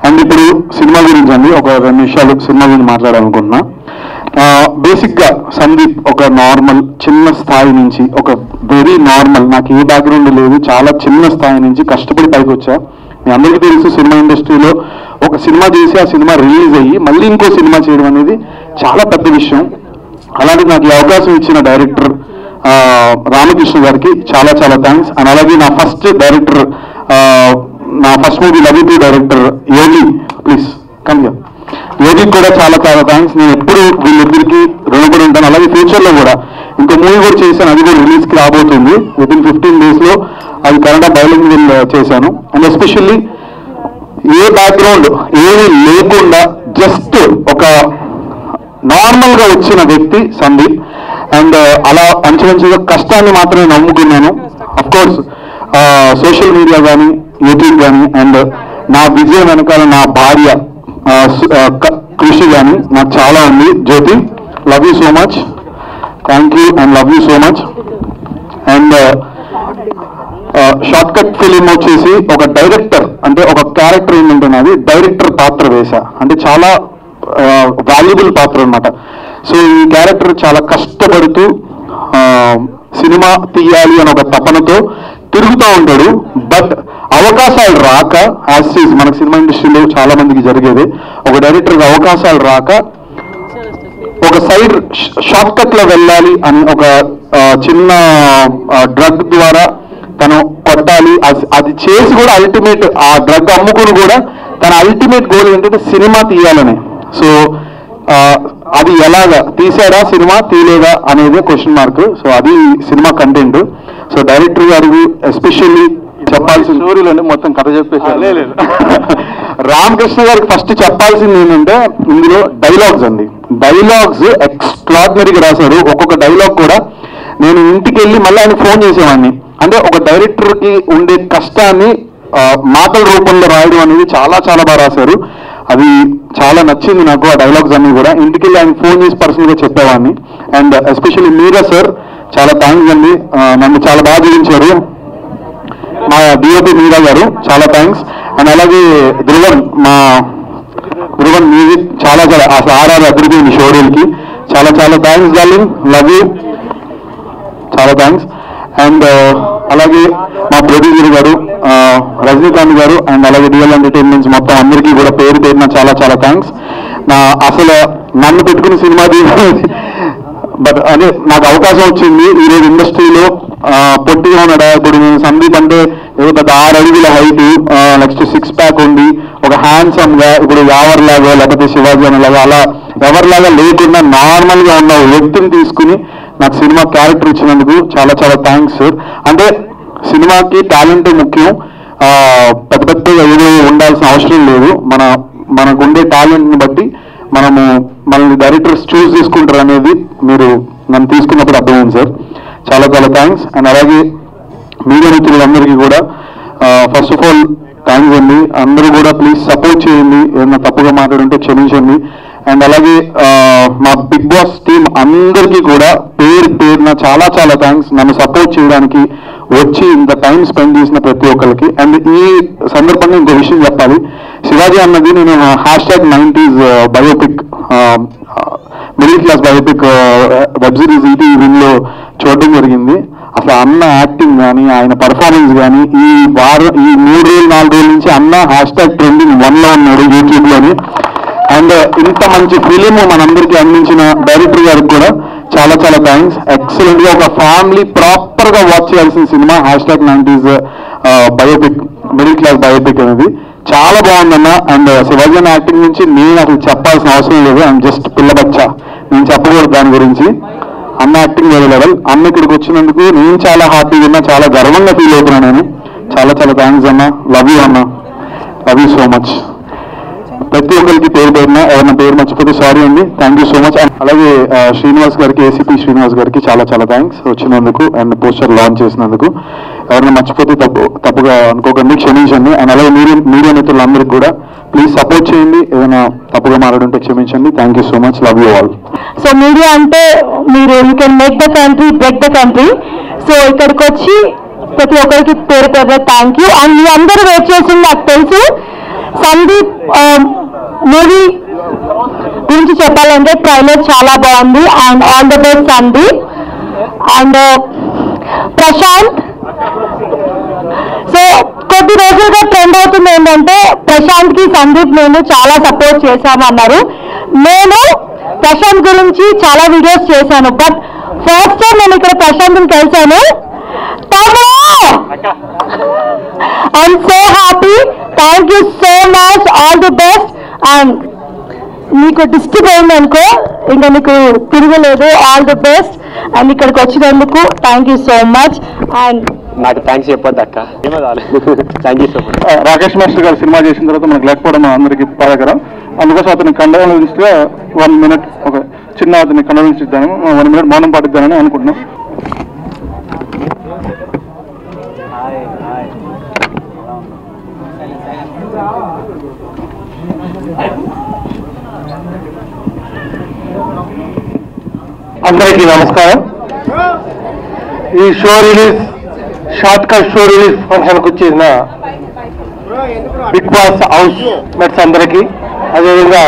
అండ్ ఇప్పుడు సినిమా గురించి అండి, ఒక 2 నిమిషాలు సినిమా గురించి మాట్లాడాలనుకుంటున్నా. బేసిక్ గా సందీప్ ఒక నార్మల్ చిన్న స్థాయి నుంచి, ఒక వెరీ నార్మల్, నాకు ఏ బ్యాక్గ్రౌండ్ లేదు, చాలా చిన్న స్థాయి నుంచి కష్టపడి పైకి వచ్చా. మీ అందరికీ తెలుసు, సినిమా ఇండస్ట్రీలో ఒక సినిమా చేసి ఆ సినిమా రిలీజ్ అయ్యి మళ్ళీ ఇంకో సినిమా చేయడం అనేది చాలా పెద్ద విషయం. అలాగే నాకు ఈ అవకాశం ఇచ్చిన డైరెక్టర్ రామకృష్ణ గారికి చాలా చాలా థ్యాంక్స్. అండ్ అలాగే నా ఫస్ట్ డైరెక్టర్, నా first movie love you director Yogi, please come here. Yogi music కూడా చాలా చాలా థ్యాంక్స్. నేను ఎప్పుడు వీళ్ళిద్దరికి రుణపడి ఉంటాను. అలాగే ఫ్యూచర్లో కూడా ఇంకో మూవీ కూడా చేశాను, అది కూడా రిలీజ్కి రాబోతుంది. వితిన్ 15 daysలో అది కన్నడ బైలింగ్వల్ చేశాను. అండ్ ఎస్పెషల్లీ ఏ బ్యాక్గ్రౌండ్ ఏమీ లేకుండా జస్ట్ ఒక నార్మల్గా వచ్చిన వ్యక్తి సందీప్. అండ్ అలా మంచిగా కష్టాన్ని మాత్రమే నమ్ముకున్నాను. అఫ్కోర్స్ సోషల్ మీడియా కానీ యూట్యూబ్ కానీ అండ్ నా విజయం వెనకాల నా భార్య కృషి కానీ నాకు చాలా ఉంది. Jyoti, love you so much, thank you and love you so much. And short cut film వచ్చేసి ఒక డైరెక్టర్ అంటే ఒక క్యారెక్టర్ ఏంటంటున్నది డైరెక్టర్ పాత్ర వేశా, అంటే చాలా వాల్యుబుల్ పాత్ర అనమాట. సో ఈ క్యారెక్టర్ చాలా కష్టపడుతూ సినిమా తీయాలి అని ఒక తపనతో తిరుగుతూ ఉంటాడు. బట్ అవకాశాలు రాక, యాజ్ ఈజ్ మనకు సినిమా ఇండస్ట్రీలో చాలా మందికి జరిగేది, ఒక డైరెక్టర్కి అవకాశాలు రాక ఒక సైడ్ షార్ట్ కట్ లో వెళ్ళాలి అని ఒక చిన్న డ్రగ్ ద్వారా తను కొట్టాలి. అది చేసి కూడా అల్టిమేట్ ఆ డ్రగ్ అమ్ముకుని కూడా తన అల్టిమేట్ గోల్ ఏంటంటే సినిమా తీయాలని. సో అది ఎలాగా తీసారా సినిమా తీయలేదా అనేది క్వశ్చన్ మార్క్. సో అది సినిమా కంటెంట్. సో డైరెక్టర్ గారికి ఎస్పెషల్లీ చెప్పాల్సిన స్టోరీలోనే మొత్తం కథ చెప్పేసారు. లేదు రామకృష్ణ గారికి ఫస్ట్ చెప్పాల్సింది ఏంటంటే ఇందులో డైలాగ్స్ అండి. డైలాగ్స్ ఎక్స్ట్రాడినరీగా రాశారు. ఒక్కొక్క డైలాగ్ కూడా నేను ఇంటికి వెళ్ళి మళ్ళీ ఆయన ఫోన్ చేసేవాడిని. అంటే ఒక డైరెక్టర్కి ఉండే కష్టాన్ని మాటల రూపంలో రాయడం అనేది చాలా చాలా బాగా రాశారు. అది చాలా నచ్చింది నాకు. ఆ డైలాగ్స్ అన్ని కూడా ఇంటికి వెళ్ళి ఆయన ఫోన్ చేసి పర్సనల్గా చెప్పేవాడిని. అండ్ ఎస్పెషల్లీ మీరా సార్ చాలా థ్యాంక్స్ అండి, నన్ను చాలా బాగా జీవించారు. మా డిఓపి మీరా గారు చాలా థ్యాంక్స్. అండ్ అలాగే ధ్రువన్, మా ధ్రువన్ మ్యూజిక్ చాలా చాలా అసలు ఆర్ఆర్ అభివృద్ధి షోడీల్కి చాలా చాలా థ్యాంక్స్ డార్లింగ్, లవ్ యూ, చాలా థ్యాంక్స్. అండ్ అలాగే మా ప్రొడ్యూసర్ గారు రజనీకాంత్ గారు అండ్ అలాగే డిఎల్ ఎంటర్టైన్మెంట్స్ మొత్తం అందరికీ కూడా పేరు పేరున చాలా చాలా థ్యాంక్స్. అసలు నన్ను పెట్టుకుని సినిమా బట్ అదే నాకు అవకాశం వచ్చింది. ఈరోజు ఇండస్ట్రీలో పొట్టిగా ఉన్నాడా, ఇప్పుడు నేను సందీప్ అంటే ఏదో పెద్ద 6 అడుగుల హైట్, నెక్స్ట్ 6 ప్యాక్ ఉంది, ఒక హ్యాండ్సమ్ గా ఇప్పుడు యావర్లాగా లేకపోతే శివాజీ అనేలాగా అలా ఎవరిలాగా లేకుండా నార్మల్ గా ఉన్న వ్యక్తిని తీసుకుని నాకు సినిమా క్యారెక్టర్ ఇచ్చినందుకు చాలా చాలా థ్యాంక్స్ సార్. అంటే సినిమాకి టాలెంట్ ముఖ్యం, పెద్ద పెద్దగా ఏదో ఉండాల్సిన అవసరం లేదు. మనకుండే టాలెంట్ని బట్టి మనల్ని డైరెక్టర్స్ చూస్ చేసుకుంటారు అనేది మీరు నన్ను తీసుకున్నప్పుడు అర్థమైంది సార్. చాలా చాలా థ్యాంక్స్. అండ్ అలాగే మీడియా మిత్రులందరికీ కూడా ఫస్ట్ ఆఫ్ ఆల్ థ్యాంక్స్ అండి. అందరూ కూడా ప్లీజ్ సపోర్ట్ చేయండి, ఏదైనా తప్పుగా మాట్లాడుంటే క్షమించండి. అండ్ అలాగే మా బిగ్ బాస్ టీం అందరికీ కూడా పేరు పేరున చాలా చాలా థ్యాంక్స్, నన్ను సపోర్ట్ చేయడానికి వచ్చి ఇంత టైం స్పెండ్ చేసిన ప్రతి ఒక్కరికి. అండ్ ఈ సందర్భంగా ఇంకో విషయం చెప్పాలి. శివాజీ అన్నది నేను #90s biopic, middle class biopic web series ఈటీవీలో చూడడం జరిగింది. అసలు అన్న యాక్టింగ్ కానీ ఆయన పర్ఫార్మెన్స్ కానీ ఈ 3 రోజులు 4 రోజుల నుంచి అన్న #trending1లో ఉన్నాడు యూట్యూబ్లోని. అండ్ ఇంత మంచి ఫిలిం మనందరికీ అందించిన డైరెక్టర్ గారికి కూడా చాలా చాలా థ్యాంక్స్. ఎక్సలెంట్ గా ఒక ఫ్యామిలీ ప్రాపర్ గా వాచ్ చేయాల్సిన cinema #90s biopic, middle class biopic అనేది చాలా బాగుందన్న. అండ్ శివాజీ యాక్టింగ్ నుంచి నేను అసలు చెప్పాల్సిన అవసరం లేదు, ఐఎమ్ జస్ట్ పిల్లబచ్చా, నేను చెప్పకూడదు దాని గురించి. అన్న యాక్టింగ్ వేరే లెవెల్. అన్న ఇక్కడికి వచ్చినందుకు నేను చాలా హ్యాపీగా ఉన్నా, చాలా గర్వంగా ఫీల్ అవుతున్నా నేను. చాలా చాలా థ్యాంక్స్ అన్న, లవ్ యూ అన్న, లవ్ యూ సో మచ్. ప్రతి ఒక్కరికి పేరు పేరున, ఎవరైనా పేరు మర్చిపోతే సారీ అండి, థ్యాంక్ యూ సో మచ్. అలాగే శ్రీనివాస్ గారికి, ఏసీపీ శ్రీనివాస్ గారికి చాలా చాలా థ్యాంక్స్ వచ్చినందుకు అండ్ పోస్టర్ లాంచ్ చేసినందుకు. ఎవరైనా మర్చిపోతే తప్పుగా అనుకోకండి, క్షమించండి. అండ్ అలాగే మీడియా మిత్రులందరికీ కూడా ప్లీజ్ సపోర్ట్ చేయండి, ఏదైనా తప్పుగా మాట్లాడుంటే క్షమించండి. Thank you so much, love you all. So media అంటే మీరు you can make the country, break the country. So ఇక్కడికి వచ్చి ప్రతి ఒక్కరికి పేరు పేరు థ్యాంక్ యూ. అండ్ మీ అందరూ వెయిట్ చేసింది నాకు తెలుసు. సందీప్ మూవీ గురించి చెప్పాలంటే ట్రైలర్ చాలా బాగుంది. And all the best Sandeep. And Prashanth, so కొద్ది రోజులుగా ట్రెండ్ అవుతుంది ఏంటంటే ప్రశాంత్ కి సందీప్ నేను చాలా సపోర్ట్ చేశామన్నారు. నేను ప్రశాంత్ గురించి చాలా వీడియోస్ చేశాను, బట్ ఫస్ట్ టైం నేను ఇక్కడ ప్రశాంత్ని కలిశాను. I'm so happy, thank you so much, all the best. And నీకు డిస్టర్బ్ అయింది అనుకో, ఇంకా నీకు తిరగలేదు. All the best. అండ్ ఇక్కడికి వచ్చినందుకు thank you so much. And నాకు థ్యాంక్స్ చెప్పొద్దు అక్క, thank you so much. Rakesh master గారు సినిమా చేసిన తర్వాత మనకు లేకపోవడం అందరికీ బాధాకరం. అందుకోసం అతని కండోలెన్స్గా 1 minute ఒక చిన్న అతని కండోలెన్స్ ఇద్దాను, 1 minute మౌనం పాటిద్దానని అనుకుంటున్నాం. అందరికీ నమస్కారం. ఈ show release short cut show release ఫంక్షన్కి వచ్చేసిన బిగ్ బాస్ హౌస్ మెట్స్ అందరికీ, అదేవిధంగా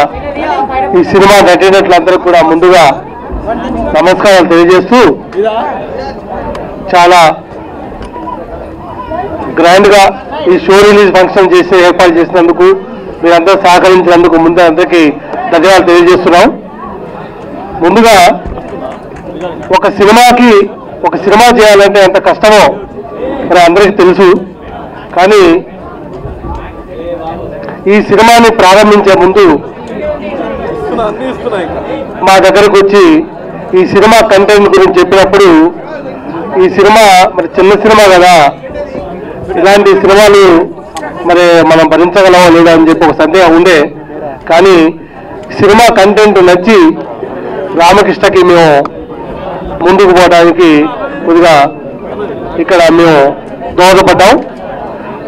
ఈ సినిమా నటీనటులందరికీ కూడా ముందుగా నమస్కారాలు తెలియజేస్తూ, చాలా గ్రాండ్గా ఈ షో రిలీజ్ ఫంక్షన్ చేసి ఏర్పాటు చేసినందుకు, మీరందరూ సహకరించినందుకు ముందు అందరికీ ధన్యవాదాలు తెలియజేస్తున్నాం. ముందుగా ఒక సినిమా చేయాలంటే ఎంత కష్టమో మరి అందరికీ తెలుసు. కానీ ఈ సినిమాని ప్రారంభించే ముందు మా దగ్గరకు వచ్చి ఈ సినిమా కంటెంట్ గురించి చెప్పినప్పుడు, ఈ సినిమా మరి చిన్న సినిమా కదా, ఇలాంటి సినిమాలు మరి మనం భరించగలమో లేదా అని చెప్పి ఒక సందేహం ఉండే. కానీ సినిమా కంటెంట్ నచ్చి రామకృష్ణకి మేము ముందుకు పోవడానికి కొద్దిగా ఇక్కడ మేము దోహదపడ్డాం.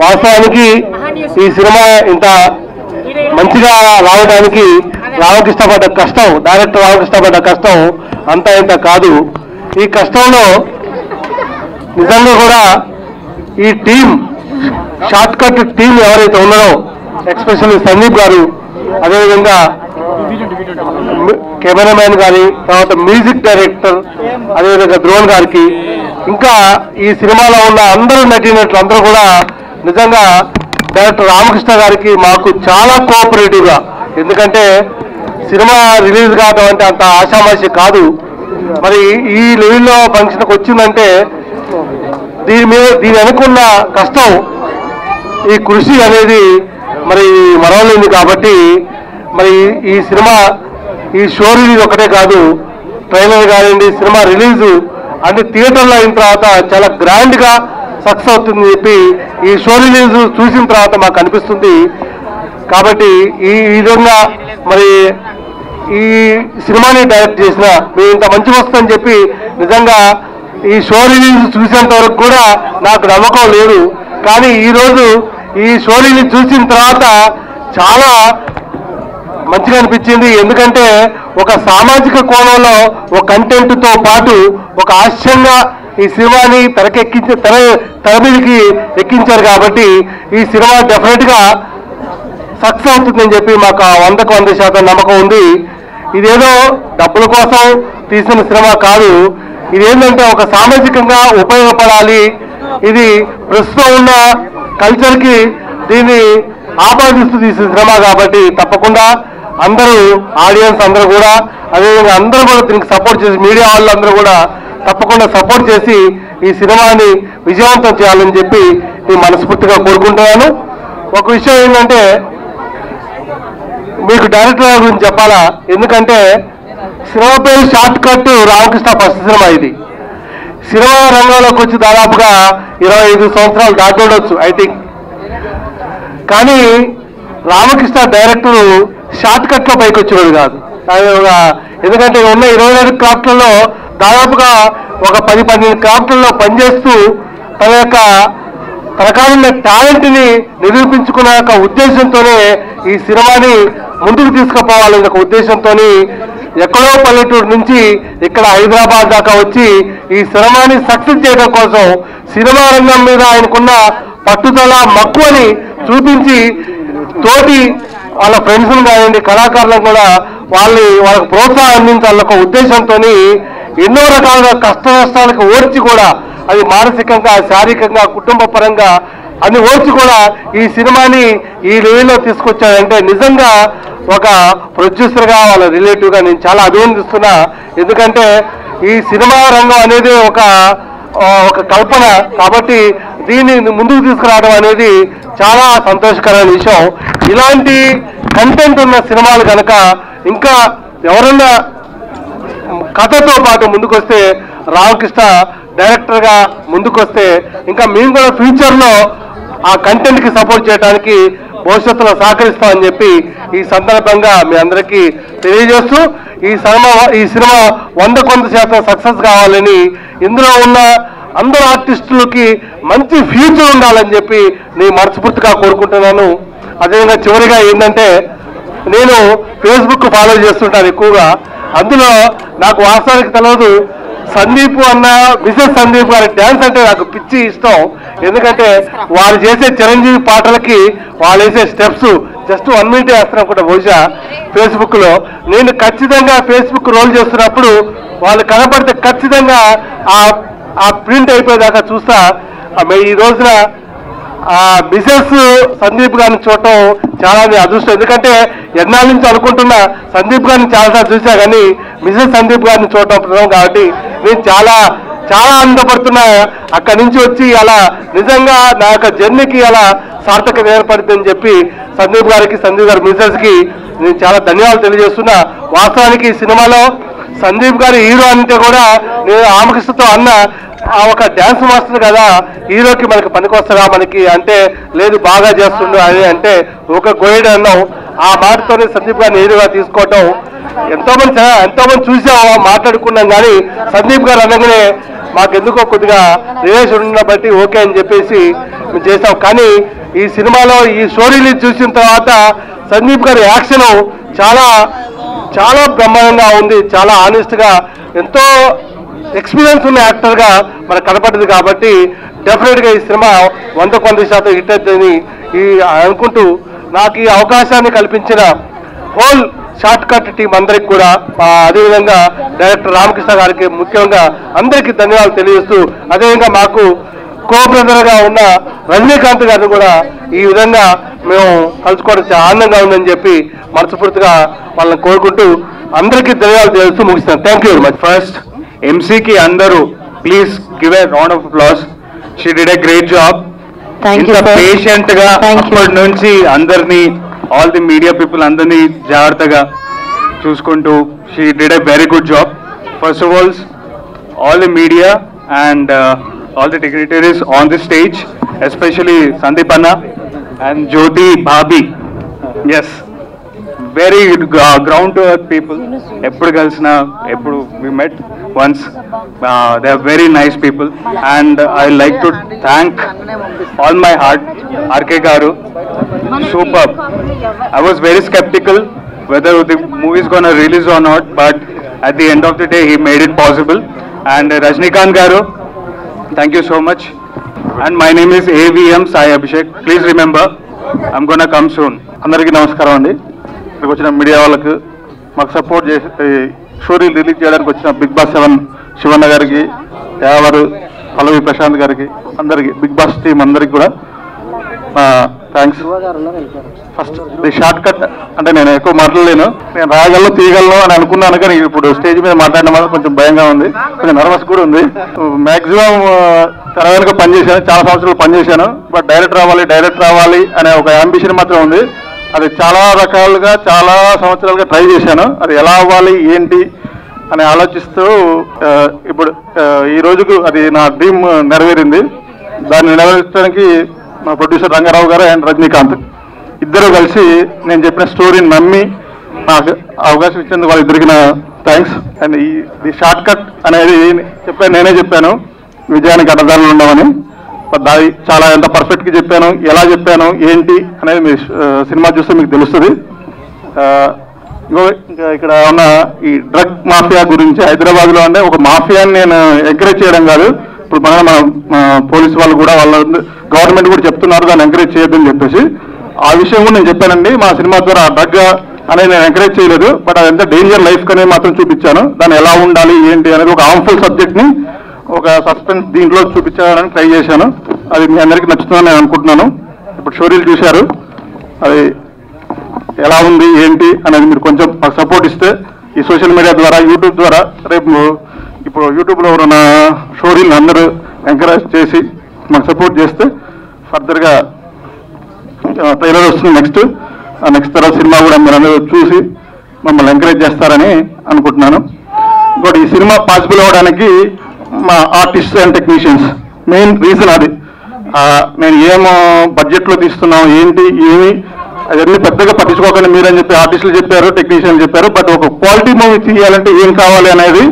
వాస్తవానికి ఈ సినిమా ఇంత మంచిగా రావడానికి రామకృష్ణ పడ్డ కష్టం, డైరెక్టర్ రామకృష్ణ పడ్డ కష్టం అంతా ఇంత కాదు. ఈ కష్టంలో నిజంగా కూడా ఈ టీం, షార్ట్ కట్ టీం ఎవరైతే ఉన్నారో, ఎక్స్పెషల్లీ సందీప్ గారు, అదేవిధంగా కెమెరామ్యాన్ గారి, తర్వాత మ్యూజిక్ డైరెక్టర్, అదేవిధంగా ద్రోణ్ గారికి, ఇంకా ఈ సినిమాలో ఉన్న అందరూ నటీనటులు అందరూ కూడా నిజంగా డైరెక్టర్ రామకృష్ణ గారికి మాకు చాలా కోఆపరేటివ్గా, ఎందుకంటే సినిమా రిలీజ్ కావడం అంటే అంత ఆషామాషి కాదు. మరి ఈ లెవెల్లో ఫంక్షన్కి వచ్చిందంటే దీని వెనుకున్న కష్టం, ఈ కృషి అనేది మరి మరవలేదు. కాబట్టి మరి ఈ సినిమా, ఈ షో రిలీజ్ ఒకటే కాదు, ట్రైలర్ కానివ్వండి, సినిమా రిలీజు అంటే థియేటర్లో అయిన తర్వాత చాలా గ్రాండ్గా సక్సెస్ అవుతుందని చెప్పి ఈ షో రిలీజ్ చూసిన తర్వాత మాకు అనిపిస్తుంది. కాబట్టి ఈ విధంగా మరి ఈ సినిమాని డైరెక్ట్ చేసిన మీరు ఇంత మంచిగా వస్తుందని చెప్పి నిజంగా ఈ షో రిలీజ్ చూసేంత వరకు కూడా నాకు నమ్మకం లేదు. కానీ ఈరోజు ఈ షో రిలీజ్ చూసిన తర్వాత చాలా మంచిగా అనిపించింది. ఎందుకంటే ఒక సామాజిక కోణంలో ఒక కంటెంట్తో పాటు ఒక హాస్యంగా ఈ సినిమాని తెర మీదకి ఎక్కించారు. కాబట్టి ఈ సినిమా డెఫినెట్గా సక్సెస్ అవుతుందని చెప్పి మాకు 100కు 100% నమ్మకం ఉంది. ఇదేదో డబ్బుల కోసం తీసిన సినిమా కాదు, ఇదేంటంటే ఒక సామాజికంగా ఉపయోగపడాలి. ఇది ప్రస్తుతం ఉన్న కల్చర్కి దీన్ని ఆపాదిస్తూ తీసిన సినిమా కాబట్టి తప్పకుండా అందరూ, ఆడియన్స్ అందరూ కూడా, అదేవిధంగా అందరూ కూడా దీనికి సపోర్ట్ చేసి, మీడియా వాళ్ళు అందరూ కూడా తప్పకుండా సపోర్ట్ చేసి ఈ సినిమాని విజయవంతం చేయాలని చెప్పి నేను మనస్ఫూర్తిగా కోరుకుంటున్నాను. ఒక విషయం ఏంటంటే మీకు డైరెక్టర్ గురించి చెప్పాలా, ఎందుకంటే సినిమా పేరు short cut Ramakrishna first cinema. ఇది సినిమా రంగంలోకి వచ్చి దాదాపుగా 25 సంవత్సరాలు దాటి ఉండొచ్చు ఐ థింక్. కానీ రామకృష్ణ డైరెక్టర్ షార్ట్ కట్లో పైకి వచ్చినది కాదు. ఎందుకంటే ఉన్న 24 క్రాఫ్ట్లలో దాదాపుగా ఒక 10-12 క్రాఫ్ట్లలో పనిచేస్తూ తనకాలున్న టాలెంట్ని నిరూపించుకున్న ఒక ఉద్దేశంతోనే ఈ సినిమాని ముందుకు తీసుకుపోవాలనే ఒక ఉద్దేశంతో ఎక్కడో పల్లెటూరు నుంచి ఇక్కడ హైదరాబాద్ దాకా వచ్చి ఈ సినిమాని సక్సెస్ చేయడం కోసం సినిమా రంగం మీద ఆయనకున్న పట్టుదల, మక్కువని చూపించి తోటి వాళ్ళ ఫ్రెండ్స్ని కానివ్వండి, కళాకారులను కూడా వాళ్ళకి ప్రోత్సాహం అందించాలన్న ఒక ఉద్దేశంతో ఎన్నో రకాలుగా కష్ట నష్టాలకు ఓర్చి కూడా, అది మానసికంగా, శారీరకంగా, కుటుంబ పరంగా అన్ని ఓర్చి కూడా ఈ సినిమాని ఈ లెవెల్లో తీసుకొచ్చాడంటే నిజంగా ఒక ప్రొడ్యూసర్గా, వాళ్ళ రిలేటివ్గా నేను చాలా అభినందిస్తున్నా. ఎందుకంటే ఈ సినిమా రంగం అనేది ఒక కల్పన కాబట్టి దీన్ని ముందుకు తీసుకురావడం అనేది చాలా సంతోషకరమైన విషయం. ఇలాంటి కంటెంట్ ఉన్న సినిమాలు కనుక ఇంకా ఎవరన్నా కథతో పాటు ముందుకొస్తే రామకృష్ణ డైరెక్టర్గా ముందుకొస్తే ఇంకా మేము కూడా ఫ్యూచర్లో ఆ కంటెంట్కి సపోర్ట్ చేయడానికి భవిష్యత్తులో సహకరిస్తామని చెప్పి ఈ సందర్భంగా మీ అందరికీ తెలియజేస్తూ ఈ సినిమా 100% సక్సెస్ కావాలని, ఇందులో ఉన్న అందరు ఆర్టిస్టులకి మంచి ఫ్యూచర్ ఉండాలని చెప్పి నేను మనస్ఫూర్తిగా కోరుకుంటున్నాను. అదేవిధంగా చివరిగా ఏంటంటే, నేను ఫేస్బుక్ ఫాలో చేస్తుంటాను ఎక్కువగా. అందులో నాకు వాస్తవానికి తెలియదు, సందీప్ అన్న మిసెస్ సందీప్ గారి డ్యాన్స్ అంటే నాకు పిచ్చి ఇష్టం. ఎందుకంటే వాళ్ళు చేసే చిరంజీవి పాటలకి వాళ్ళు వేసే స్టెప్స్ జస్ట్ 1 minute వేస్తాను అనుకుంటా బహుశా ఫేస్బుక్లో. నేను ఖచ్చితంగా ఫేస్బుక్ రోల్ చేస్తున్నప్పుడు వాళ్ళు కనపడితే ఖచ్చితంగా ఆ ప్రింట్ అయిపోయేదాకా చూస్తా. ఈ రోజున మిసెస్ సందీప్ గారిని చూడటం చాలా అదృష్టం. ఎందుకంటే ఎన్నాళ్ళ నుంచి అనుకుంటున్నా సందీప్ గారిని చాలాసార్లు చూసా, కానీ మిసెస్ సందీప్ గారిని చూడటం ప్రథమం కాబట్టి నేను చాలా చాలా ఆనందపడుతున్నా. అక్కడి నుంచి వచ్చి అలా నిజంగా నా యొక్క జర్నీకి అలా సార్థకత ఏర్పడుతుందని చెప్పి సందీప్ గారికి, సందీప్ గారి మిసెస్కి నేను చాలా ధన్యవాదాలు తెలియజేస్తున్నా. వాస్తవానికి ఈ సినిమాలో సందీప్ గారి హీరో అంటే కూడా నేను రామకృష్ణతో అన్న ఒక డ్యాన్స్ మాస్టర్ కదా, హీరోకి మనకి పనికొస్తారా మనకి అంటే, లేదు బాగా చేస్తుండు అని అంటే ఒక గోయిడ్ అన్నాం. ఆ మాటతోనే సందీప్ గారిని హీరోగా తీసుకోవటం ఎంతోమంది చూసాం, మాట్లాడుకున్నాం, కానీ సందీప్ గారు అనగానే మాకెందుకో కొద్దిగా రిలేషన్ ఉన్న బట్టి ఓకే అని చెప్పేసి మేము చేసాం. కానీ ఈ సినిమాలో ఈ స్టోరీని చూసిన తర్వాత సందీప్ గారి యాక్షన్ చాలా చాలా బ్రహ్మాండంగా ఉంది. చాలా ఆనెస్ట్గా, ఎంతో ఎక్స్పీరియన్స్ ఉన్న యాక్టర్గా మనకు కనపడింది. కాబట్టి డెఫినెట్గా ఈ సినిమా 100% హిట్ అవుతుందని అనుకుంటూ నాకు ఈ అవకాశాన్ని కల్పించిన హోల్ షార్ట్ కట్ టీం అందరికి కూడా, అదేవిధంగా డైరెక్టర్ రామకృష్ణ గారికి ముఖ్యంగా అందరికీ ధన్యవాదాలు తెలియజేస్తూ, అదేవిధంగా మాకు కో బ్రదర్గా ఉన్న రజనీకాంత్ గారిని కూడా ఈ విధంగా మేము కలుసుకోవడం చాలా ఆనందంగా ఉందని చెప్పి మనస్ఫూర్తిగా వాళ్ళని కోరుకుంటూ అందరికీ ధన్యవాదాలు తెలుస్తూ ముగిస్తాను. Thank you very much. First ఎంసీకి అందరూ please give a round of applause. She did a great job. ఇంత పేషెంట్ గా అప్పటి నుంచి అందరినీ, ఆల్ ది మీడియా పీపుల్ అందరినీ జాగ్రత్తగా చూసుకుంటూ she did a very good job. First of all the media and all the dignitaries on the stage, especially Sandeep Anna and Jyoti Bhabhi. Yes, very ground to earth people. Eppudu kalsina, eppudu we met once. They are very nice people, and I like to thank all my heart RK Garu. Superb. I was very skeptical whether the movie is going to release or not, but at the end of the day he made it possible. And Rajnikant Garu, thank you so much. And my name is AVM Sai Abhishek. Please remember, I'm gonna come soon. అందరికీ నమస్కారం అండి. ఇక్కడికి వచ్చిన media వాళ్ళకు, మాకు support చేసి story release చేయడానికి వచ్చిన బిగ్ బాస్ 7 శివన్న గారికి, యావరు పల్లవి ప్రశాంత్ గారికి, అందరికి బిగ్ బాస్ టీం అందరికి కూడా thanks. First the short cut అంటే నేను ఎక్కువ మాట్లాడలేను, నేను రాగలను తీయగలను అని అనుకున్నాను, కానీ ఇప్పుడు స్టేజ్ మీద మాట్లాడడం వల్ల కొంచెం భయంగా ఉంది, కొంచెం నర్వస్ కూడా ఉంది. మ్యాక్సిమం తెర వెనుక పనిచేశాను, చాలా సంవత్సరాలు పనిచేశాను. బట్ డైరెక్ట్ రావాలి అనే ఒక అంబిషన్ మాత్రం ఉంది. అది చాలా రకాలుగా చాలా సంవత్సరాలుగా ట్రై చేశాను. అది ఎలా అవ్వాలి ఏంటి అని ఆలోచిస్తూ ఇప్పుడు ఈ రోజుకు అది నా డ్రీమ్ నెరవేరింది. దాన్ని నెరవేర్చడానికి మా ప్రొడ్యూసర్ రంగారావు గారు అండ్ రజనీకాంత్ ఇద్దరు కలిసి నేను చెప్పిన స్టోరీని నమ్మి నాకు అవకాశం ఇచ్చేందుకు వాళ్ళిద్దరికి నా థ్యాంక్స్. అండ్ ఈ షార్ట్ కట్ అనేది నేనే చెప్పాను విజయానికి అడ్డదారులు ఉండవని. దాని చాలా ఎంత పర్ఫెక్ట్గా చెప్పాను, ఎలా చెప్పాను ఏంటి అనేది మీ సినిమా చూస్తే మీకు తెలుస్తుంది. ఇంకా ఇక్కడ ఉన్న ఈ డ్రగ్ మాఫియా గురించి హైదరాబాద్లో అంటే ఒక మాఫియాని నేను ఎంకరేజ్ చేయడం కాదు, ఇప్పుడు మన పోలీసు వాళ్ళు కూడా వాళ్ళ గవర్నమెంట్ కూడా చెప్తున్నారు దాన్ని ఎంకరేజ్ చేయొద్దని చెప్పేసి. ఆ విషయం కూడా నేను చెప్పానండి. మా సినిమా ద్వారా డ్రగ్ అనేది నేను ఎంకరేజ్ చేయలేదు, బట్ అదంతా డేంజర్ లైఫ్ అనేది మాత్రం చూపించాను. దాన్ని ఎలా ఉండాలి ఏంటి అనేది ఒక హార్మ్ఫుల్ సబ్జెక్ట్ని ఒక సస్పెన్స్ దీంట్లో చూపించడానికి ట్రై చేశాను. అది మీ అందరికీ నచ్చుతుందని నేను అనుకుంటున్నాను. ఇప్పుడు స్టోరీలు చూశారు, అది ఎలా ఉంది ఏంటి అనేది మీరు కొంచెం మాకు సపోర్ట్ ఇస్తే ఈ సోషల్ మీడియా ద్వారా, యూట్యూబ్ ద్వారా, రేపు ఇప్పుడు యూట్యూబ్లో ఉన్న స్టోరీలను అందరూ ఎంకరేజ్ చేసి మాకు సపోర్ట్ చేస్తే ఫర్దర్గా ట్రైలర్ వస్తుంది నెక్స్ట్ తర్వాత సినిమా కూడా మీరు అందరూ చూసి మమ్మల్ని ఎంకరేజ్ చేస్తారని అనుకుంటున్నాను. ఇంకోటి ఈ సినిమా పాసిబుల్ అవ్వడానికి మా artist and technicians main reason అది. నేను ఏమో బడ్జెట్లో తీస్తున్నాం ఏంటి ఏమి అవన్నీ పెద్దగా పట్టించుకోకండి మీరని చెప్పి ఆర్టిస్టులు చెప్పారు, టెక్నీషియన్లు చెప్పారు. బట్ ఒక క్వాలిటీ మూవీ తీయాలంటే ఏం కావాలి అనేది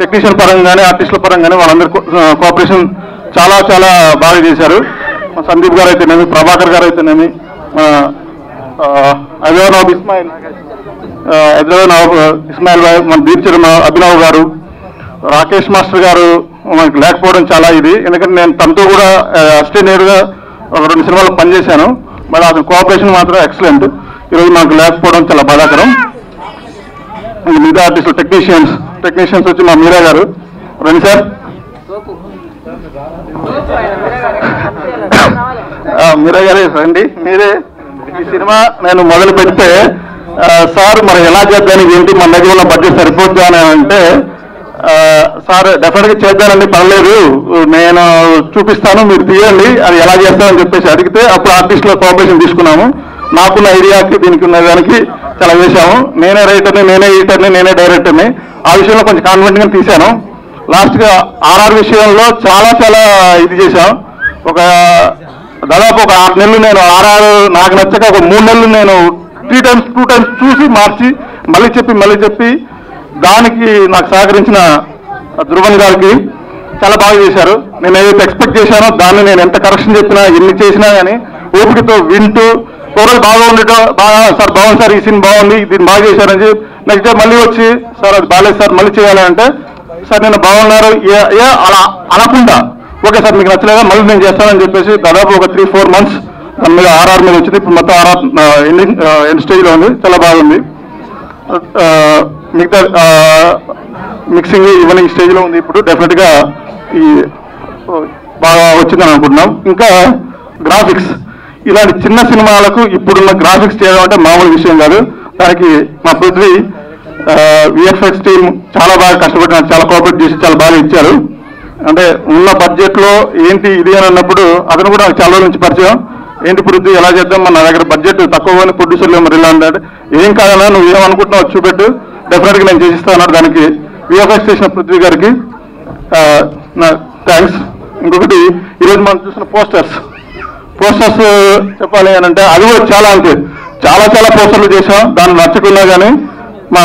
టెక్నీషియన్ పరంగానే ఆర్టిస్టుల పరంగానే వాళ్ళందరూ కోఆపరేషన్ చాలా చాలా బాగా చేశారు. సందీప్ గారు అయితేనేమి, ప్రభాకర్ గారు అయితేనేమి, ఇస్మాయిల్ భాయ్, మన దీప్చర్ అభినవ్ గారు, రాకేష్ మాస్టర్ గారు మనకు లేకపోవడం చాలా ఇది. ఎందుకంటే నేను తనతో కూడా అసిస్టెంట్గా ఒక 2 సినిమాలు పనిచేశాను. మరి అతని కోఆపరేషన్ మాత్రం ఎక్సలెంట్. ఈరోజు నాకు లేకపోవడం చాలా బాధాకరం. మిగతా ఆర్టిస్టులు టెక్నీషియన్స్ వచ్చి మా మీరా గారు రండి సార్. మీరా గారే రండి. మీరే ఈ సినిమా నేను మొదలు పెడితే సార్ మరి ఎలా చేద్దానికి ఏంటి మన దగ్గర ఉన్న బడ్జెట్ సరిపోద్దా అని అంటే సార్ డెఫినెట్గా చేద్దానండి, పర్లేదు నేను చూపిస్తాను మీరు తీయండి అది ఎలా చేస్తామని చెప్పేసి అడిగితే అప్పుడు ఆర్టిస్టుల కోఆపరేషన్ తీసుకున్నాము. నాకున్న ఐడియాకి దీనికి ఉన్న దానికి చాలా వేశాము. నేనే రైటర్ని, నేనే ఎడిటర్ని, నేనే డైరెక్టర్ని. ఆ విషయంలో కొంచెం కాన్ఫిడెంట్గా తీశాను. లాస్ట్గా ఆర్ఆర్ విషయంలో చాలా చాలా ఇది చేశాం. దాదాపు ఒక 6 నెలలు నేను ఆర్ఆర్ నాకు నచ్చక ఒక 3 నెలలు నేను 2 టైమ్స్ చూసి మార్చి మళ్ళీ చెప్పి దానికి నాకు సహకరించిన ధ్రువన్ గారికి చాలా బాగా చేశారు. నేను ఏదైతే ఎక్స్పెక్ట్ చేశానో దాన్ని నేను ఎంత కరెక్షన్ చెప్పినా ఎన్ని చేసినా కానీ ఓపికతో వింటూ టోటల్ బాగా ఉండటం సార్ బాగుంది సార్, ఈ సీన్ బాగుంది, దీన్ని బాగా చేశారని చెప్పి నెక్స్ట్ డే మళ్ళీ వచ్చి సార్ అది బాగాలేదు సార్ మళ్ళీ చేయాలి అంటే సార్ నేను బాగున్నారు అలా అనకుండా ఓకే సార్ మీకు నచ్చలేదా మళ్ళీ నేను చేస్తానని చెప్పేసి దాదాపు ఒక 3-4 months దాని మీద ఆర్ఆర్ మీద వచ్చింది. ఇప్పుడు మొత్తం ఆర్ఆర్ ఎండ్ స్టేజ్లో ఉంది, చాలా బాగుంది. మిగతా మిక్సింగ్ ఈవినింగ్ స్టేజ్లో ఉంది. ఇప్పుడు డెఫినెట్గా ఈ బాగా వచ్చిందని అనుకుంటున్నాం. ఇంకా గ్రాఫిక్స్, ఇలాంటి చిన్న సినిమాలకు ఇప్పుడున్న గ్రాఫిక్స్ చేయడం అంటే మామూలు విషయం కాదు. దానికి మా పృథ్వీ విఎఫ్ఎక్స్ టీమ్ చాలా బాగా కష్టపడి నాకు చాలా కోఆపరేట్ చేసి చాలా బాగా ఇచ్చారు. అంటే ఉన్న బడ్జెట్లో ఏంటి ఇది అని అన్నప్పుడు అతను కూడా నాకు చాలా రోజుల నుంచి పరిచయం. ఏంటి పృథ్వీ ఎలా చేద్దాం, మన దగ్గర బడ్జెట్ తక్కువగానే ప్రొడ్యూసర్లు మరి ఇలా అంటే ఏం కాదన్నా నువ్వు ఏమనుకుంటున్నావు చూపెట్టు డెఫినెట్గా నేను చేసిస్తాను. దానికి విఎఫ్ఎక్స్ చేసిన పృథ్వీ గారికి నా థ్యాంక్స్. ఇంకొకటి ఈరోజు మనం చూసిన పోస్టర్స్ చెప్పాలి అని అంటే అది కూడా చాలా చాలా పోస్టర్లు చేసాం. దాన్ని నచ్చకున్నా కానీ మా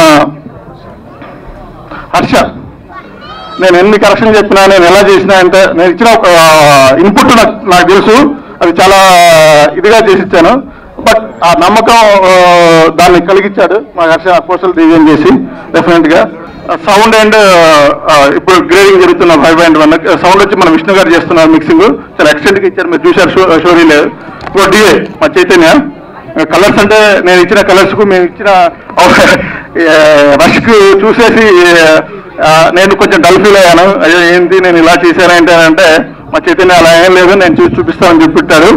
హర్ష నేను ఎన్ని కరెక్షన్ చెప్పినా నేను ఎలా చేసినా అంటే నేను ఇచ్చిన ఒక ఇన్పుట్ నాకు తెలుసు, అది చాలా ఇదిగా చేసి ఇచ్చాను. బట్ ఆ నమ్మకం దాన్ని కలిగించాడు మా హర్ష పోస్టర్లు డిజైన్ చేసి. డెఫినెట్గా సౌండ్ అండ్ ఇప్పుడు గ్రేడింగ్ జరుగుతున్న 5.1 సౌండ్ వచ్చి మన విష్ణు గారు చేస్తున్నారు మిక్సింగ్, చాలా ఎక్స్టెంట్గా ఇచ్చారు, మీరు చూశారు షోరీలో. ఇప్పుడు డిఏ మా చైతన్య. కలర్స్ అంటే నేను ఇచ్చిన కలర్స్కు మేము ఇచ్చిన రష్కు చూసేసి నేను కొంచెం డల్ ఫీల్ అయ్యాను. అయ్యో ఏంటి నేను ఇలా చేశానంటే అంటే మా చైతన్య అలా ఏం లేదు నేను చూపిస్తానని చెప్పిట్టారు.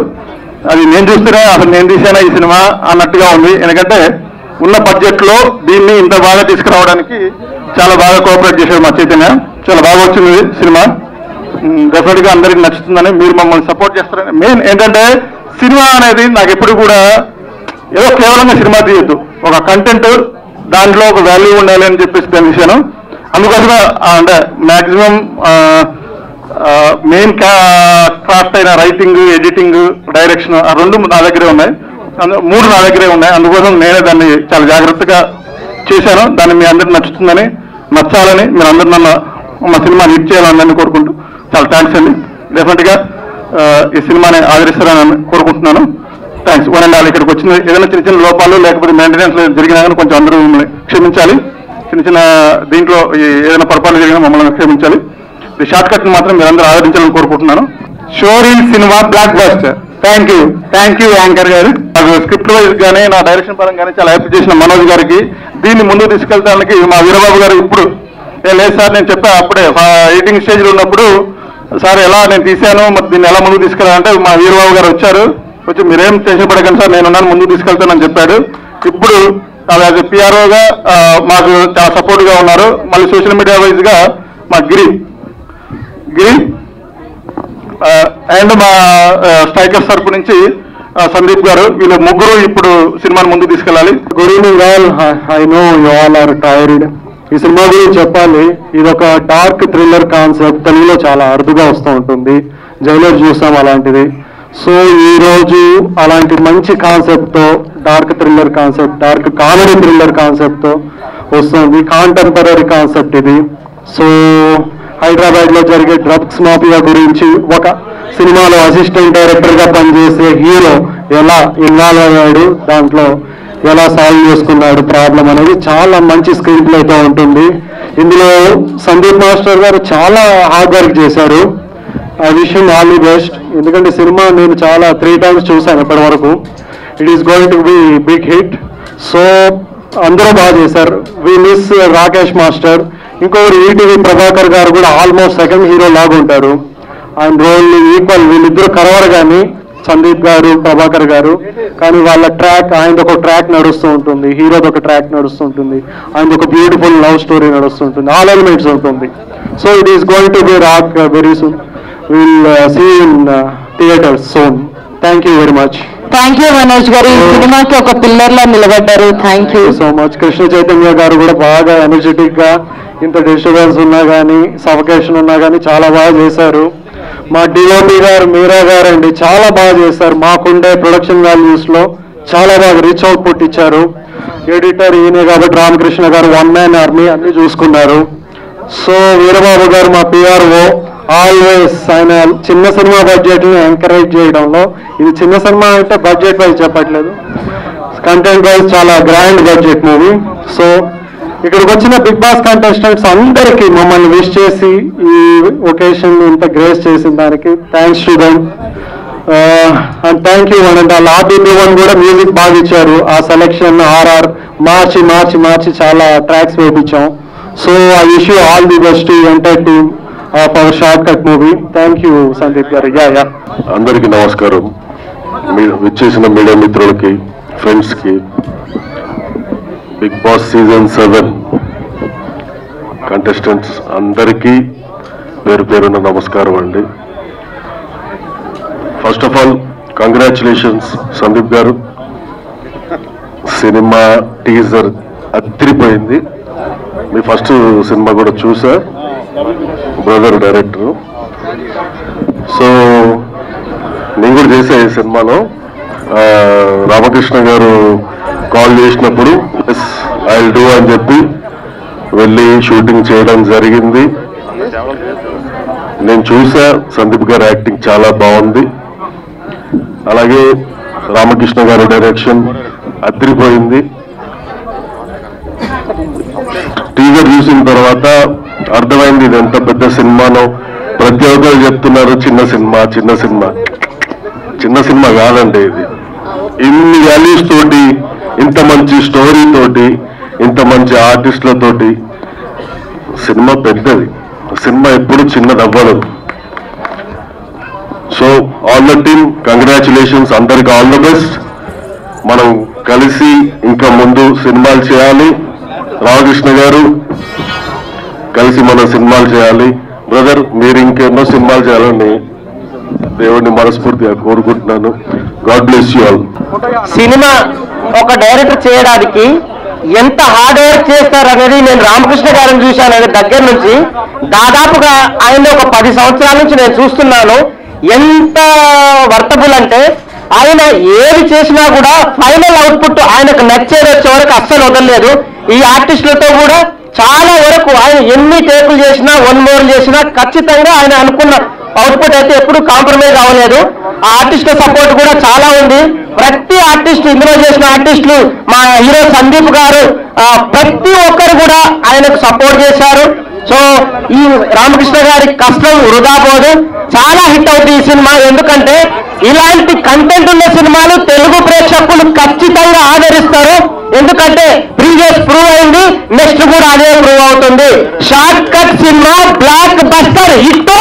అది నేను చూస్తేనే అసలు నేను తీసానా ఈ సినిమా అన్నట్టుగా ఉంది. ఎందుకంటే ఉన్న బడ్జెట్లో దీన్ని ఇంత బాగా తీసుకురావడానికి చాలా బాగా కోఆపరేట్ చేశారు మా చైతన్య. చాలా బాగా వచ్చింది సినిమా. డెఫినెట్గా అందరికి నచ్చుతుందని మీరు మమ్మల్ని సపోర్ట్ చేస్తారని. మెయిన్ ఏంటంటే సినిమా అనేది నాకు ఎప్పుడు కూడా ఏదో కేవలంగా సినిమా తీయద్దు, ఒక కంటెంట్ దాంట్లో ఒక వాల్యూ ఉండాలి అని చెప్పేసి దాని విషయం. అందుకోసమే అంటే మ్యాక్సిమం మెయిన్ క్రాఫ్ట్ అయిన రైటింగ్, ఎడిటింగ్, డైరెక్షన్ ఆ 2 నా దగ్గరే ఉన్నాయి, 3 నా దగ్గరే ఉన్నాయి. అందుకోసం నేనే దాన్ని చాలా జాగ్రత్తగా చేశాను. దాన్ని మీ అందరికి నచ్చాలని మీరు అందరూ నన్ను మా సినిమాని హిట్ చేయాలని కోరుకుంటూ చాలా థ్యాంక్స్ అండి. డెఫినెట్గా ఈ సినిమాని ఆదరిస్తారని కోరుకుంటున్నాను. థ్యాంక్స్. 1 and all ఇక్కడికి వచ్చింది ఏదైనా చిన్న లోపాలు లేకపోతే మెయింటెనెన్స్ జరిగినా కానీ కొంచెం అందరూ మమ్మల్ని క్షమించాలి. చిన్న దీంట్లో ఏదైనా పొరపాటు జరిగినా మమ్మల్ని క్షమించాలి. ఈ షార్ట్ కట్ మాత్రం మీరందరూ ఆదరించాలని కోరుకుంటున్నాను. షోరీ cinema blockbuster. Thank you anchor గారు. నాకు స్క్రిప్ట్ వైజ్ కానీ నా డైరెక్షన్ పరంగానే చాలా హెల్ప్ చేసిన మనోజ్ గారికి, దీన్ని ముందుకు తీసుకెళ్ళడానికి మా వీరబాబు గారు ఇప్పుడు లేదు సార్ నేను చెప్పా అప్పుడే ఎడిటింగ్ స్టేజ్లో ఉన్నప్పుడు సార్ ఎలా నేను తీశాను మరి దీన్ని ఎలా ముందుకు తీసుకెళ్ళాలంటే మా వీరబాబు గారు వచ్చి మీరేం టెన్షన్ పడకండి సార్ నేను ముందుకు తీసుకెళ్తానని చెప్పాడు. ఇప్పుడు యాజ్ పిఆర్ఓగా మాకు చాలా సపోర్ట్గా ఉన్నారు. మళ్ళీ సోషల్ మీడియా వైజ్గా మా గిరి అండ్ మా స్ట్రైకర్స్ తరపు నుంచి సందీప్ గారు, వీళ్ళు ముగ్గురు ఇప్పుడు సినిమాని ముందుకు తీసుకెళ్ళాలి. Good evening all. I know you all are tired. ఈ సినిమా గురించి చెప్పాలి. ఇది ఒక డార్క్ థ్రిల్లర్ కాన్సెప్ట్, తెలుగులో చాలా అరుదుగా వస్తూ ఉంటుంది. జైలర్ చూసాం అలాంటిది. సో ఈ రోజు అలాంటి మంచి కాన్సెప్ట్తో, dark thriller concept, dark comedy thriller కాన్సెప్ట్తో వస్తుంది. కాంటెంపరీ కాన్సెప్ట్ ఇది. సో హైదరాబాద్ లో జరిగే డ్రగ్స్ మాఫియా గురించి ఒక సినిమాలో అసిస్టెంట్ డైరెక్టర్ గా పనిచేసే హీరో ఎలా ఇన్వాల్వ్ అయ్యాడు, దాంట్లో ఎలా సాల్వ్ చేసుకున్నాడు ప్రాబ్లం అనేది చాలా మంచి స్క్రీన్ ప్లేతో ఉంటుంది. ఇందులో సందీప్ మాస్టర్ గారు చాలా హార్డ్ వర్క్ చేశారు. ఆ విషయం ఆల్ ది బెస్ట్. ఎందుకంటే సినిమా నేను చాలా 3 times చూశాను ఇప్పటి వరకు. It is going to be big hit. So అందరూ బాగా చేశారు. We miss Rakesh master. ఇంకొకరు ఈటీవీ ప్రభాకర్ గారు కూడా ఆల్మోస్ట్ సెకండ్ హీరో లాగా ఉంటారు. ఆయన రోల్ ఈక్వల్, వీళ్ళిద్దరు కలవరు కానీ సందీప్ గారు ప్రభాకర్ గారు, కానీ వాళ్ళ ట్రాక్, ఆయనది ఒక ట్రాక్ నడుస్తూ ఉంటుంది, హీరోది ఒక ట్రాక్ నడుస్తుంటుంది, ఆయనది ఒక బ్యూటిఫుల్ లవ్ స్టోరీ నడుస్తుంటుంది, ఆల్ ఎలిమెంట్స్ ఉంటుంది. So it is going to be rock very soon. Will see in theatres soon. Thank you very much. Thank you Manoj గారు, ఈ సినిమాకి ఒక పిల్లర్ లా నిలబడ్డారు. థ్యాంక్ యూ సో మచ్. కృష్ణ చైతన్య గారు కూడా బాగా ఎనర్జెటిక్ గా, ఇంత డిస్టర్బెన్స్ ఉన్నా కానీ, సఫకేషన్ ఉన్నా కానీ చాలా బాగా చేశారు. మా డిఓపి గారు మీరా గారు అండి చాలా బాగా చేశారు. మాకుండే ప్రొడక్షన్ వాల్యూస్ లో చాలా బాగా రిచ్ అవుట్పుట్ ఇచ్చారు. ఎడిటర్ ఈయనే కాబట్టి రామకృష్ణ గారు వన్ మ్యాన్ ఆర్మీ అన్ని చూసుకున్నారు. సో వీరబాబు గారు మా పిఆర్ఓ ఆల్వేస్, ఆయన చిన్న సినిమా బడ్జెట్ ని ఎంకరేజ్ చేయడంలో, ఇది చిన్న సినిమా అంటే బడ్జెట్ వైజ్ చెప్పట్లేదు, కంటెంట్ వైజ్ చాలా గ్రాండ్ బడ్జెట్ మూవీ. సో ఇక్కడికి వచ్చిన బిగ్ బాస్ కంటెస్టెంట్స్ అందరికీ మమ్మల్ని విష్ చేసి ఈ ఒకేషన్ ఇంత గ్రేస్ చేసిన దానికి thanks to them. And thank you and వాళ్ళ ఆర్డీపీ1 కూడా మ్యూజిక్ బాగా ఇచ్చారు. ఆ సెలెక్షన్ ఆర్ఆర్ మార్చి చాలా ట్రాక్స్ వేయించాం. So I wish you all the best to entire team of our short cut movie. Thank you Sandeep గారు. యా అందరికీ నమస్కారం. మీరు విచ్చేసిన మీడియా మిత్రులకి, ఫ్రెండ్స్కి, బిగ్ బాస్ సీజన్ 7 కంటెస్టెంట్స్ అందరికీ పేరు పేరున నమస్కారం అండి. First of all congratulations Sandeep గారు. సినిమా టీజర్ అదిరిపోయింది. మీ ఫస్ట్ సినిమా కూడా చూసా, బ్రదర్ డైరెక్టర్. సో నేను కూడా చేసా ఈ సినిమాలో. రామకృష్ణ గారు కాల్ చేసినప్పుడు ఎస్ ఐ విల్ డూ అని చెప్పి వెళ్ళి షూటింగ్ చేయడం జరిగింది. నేను చూసా, సందీప్ గారు యాక్టింగ్ చాలా బాగుంది. అలాగే రామకృష్ణ గారి డైరెక్షన్ అదిరిపోయింది. టీజర్ చూసిన తర్వాత అర్థమైంది ఇది ఎంత పెద్ద సినిమానో. ప్రతి ఒక్కరు చెప్తున్నారు చిన్న సినిమా కాదండి ఇది. ఇన్ని వాల్యూస్ తోటి, ఇంత మంచి స్టోరీ తోటి, ఇంత మంచి ఆర్టిస్టులతోటి సినిమా పెద్దది. సినిమా ఎప్పుడు చిన్నది అవ్వదు. So all the team congratulations, అందరికి ఆల్ ద బెస్ట్. మనం కలిసి ఇంకా ముందు సినిమాలు చేయాలి. రామకృష్ణ గారు కలిసి మనం సినిమాలు చేయాలి. బ్రదర్ మీరు ఇంకెన్నో సినిమాలు చేయాలని దేవుడిని మనస్ఫూర్తిగా కోరుకుంటున్నాను. God bless you all. Cinema ఒక డైరెక్టర్ చేయడానికి ఎంత హార్డ్ వర్క్ చేస్తారనేది నేను రామకృష్ణ గారిని చూశాను దగ్గర నుంచి. దాదాపుగా ఆయన ఒక 10 సంవత్సరాల నుంచి నేను చూస్తున్నాను. ఎంత వర్తబుల్ అంటే ఆయన ఏది చేసినా కూడా ఫైనల్ అవుట్పుట్ ఆయనకు నచ్చేది వచ్చే వరకు అస్సలు వదలలేదు. ఈ ఆర్టిస్టులతో కూడా చాలా వరకు ఆయన ఎన్ని టేకులు చేసినా, 1 more చేసినా ఖచ్చితంగా ఆయన అనుకున్న అవుట్పుట్ అయితే ఎప్పుడు కాంప్రమైజ్ అవ్వలేదు. ఆ ఆర్టిస్టుల సపోర్ట్ కూడా చాలా ఉంది. ప్రతి ఆర్టిస్ట్, ఇందులో చేసిన ఆర్టిస్టులు, మా హీరో సందీప్ గారు, ప్రతి ఒక్కరు కూడా ఆయనకు సపోర్ట్ చేశారు. సో ఈ రామకృష్ణ గారి కష్టం వృధా పోదు. చాలా హిట్ అవుతుంది ఈ సినిమా. ఎందుకంటే ఇలాంటి కంటెంట్ ఉన్న సినిమాలు తెలుగు ప్రేక్షకులు ఖచ్చితంగా ఆదరిస్తారు. ఎందుకంటే ప్రీవియస్ ప్రూవ్ అయింది, నెక్స్ట్ కూడా అదే ప్రూవ్ అవుతుంది. Short cut cinema block buster hit.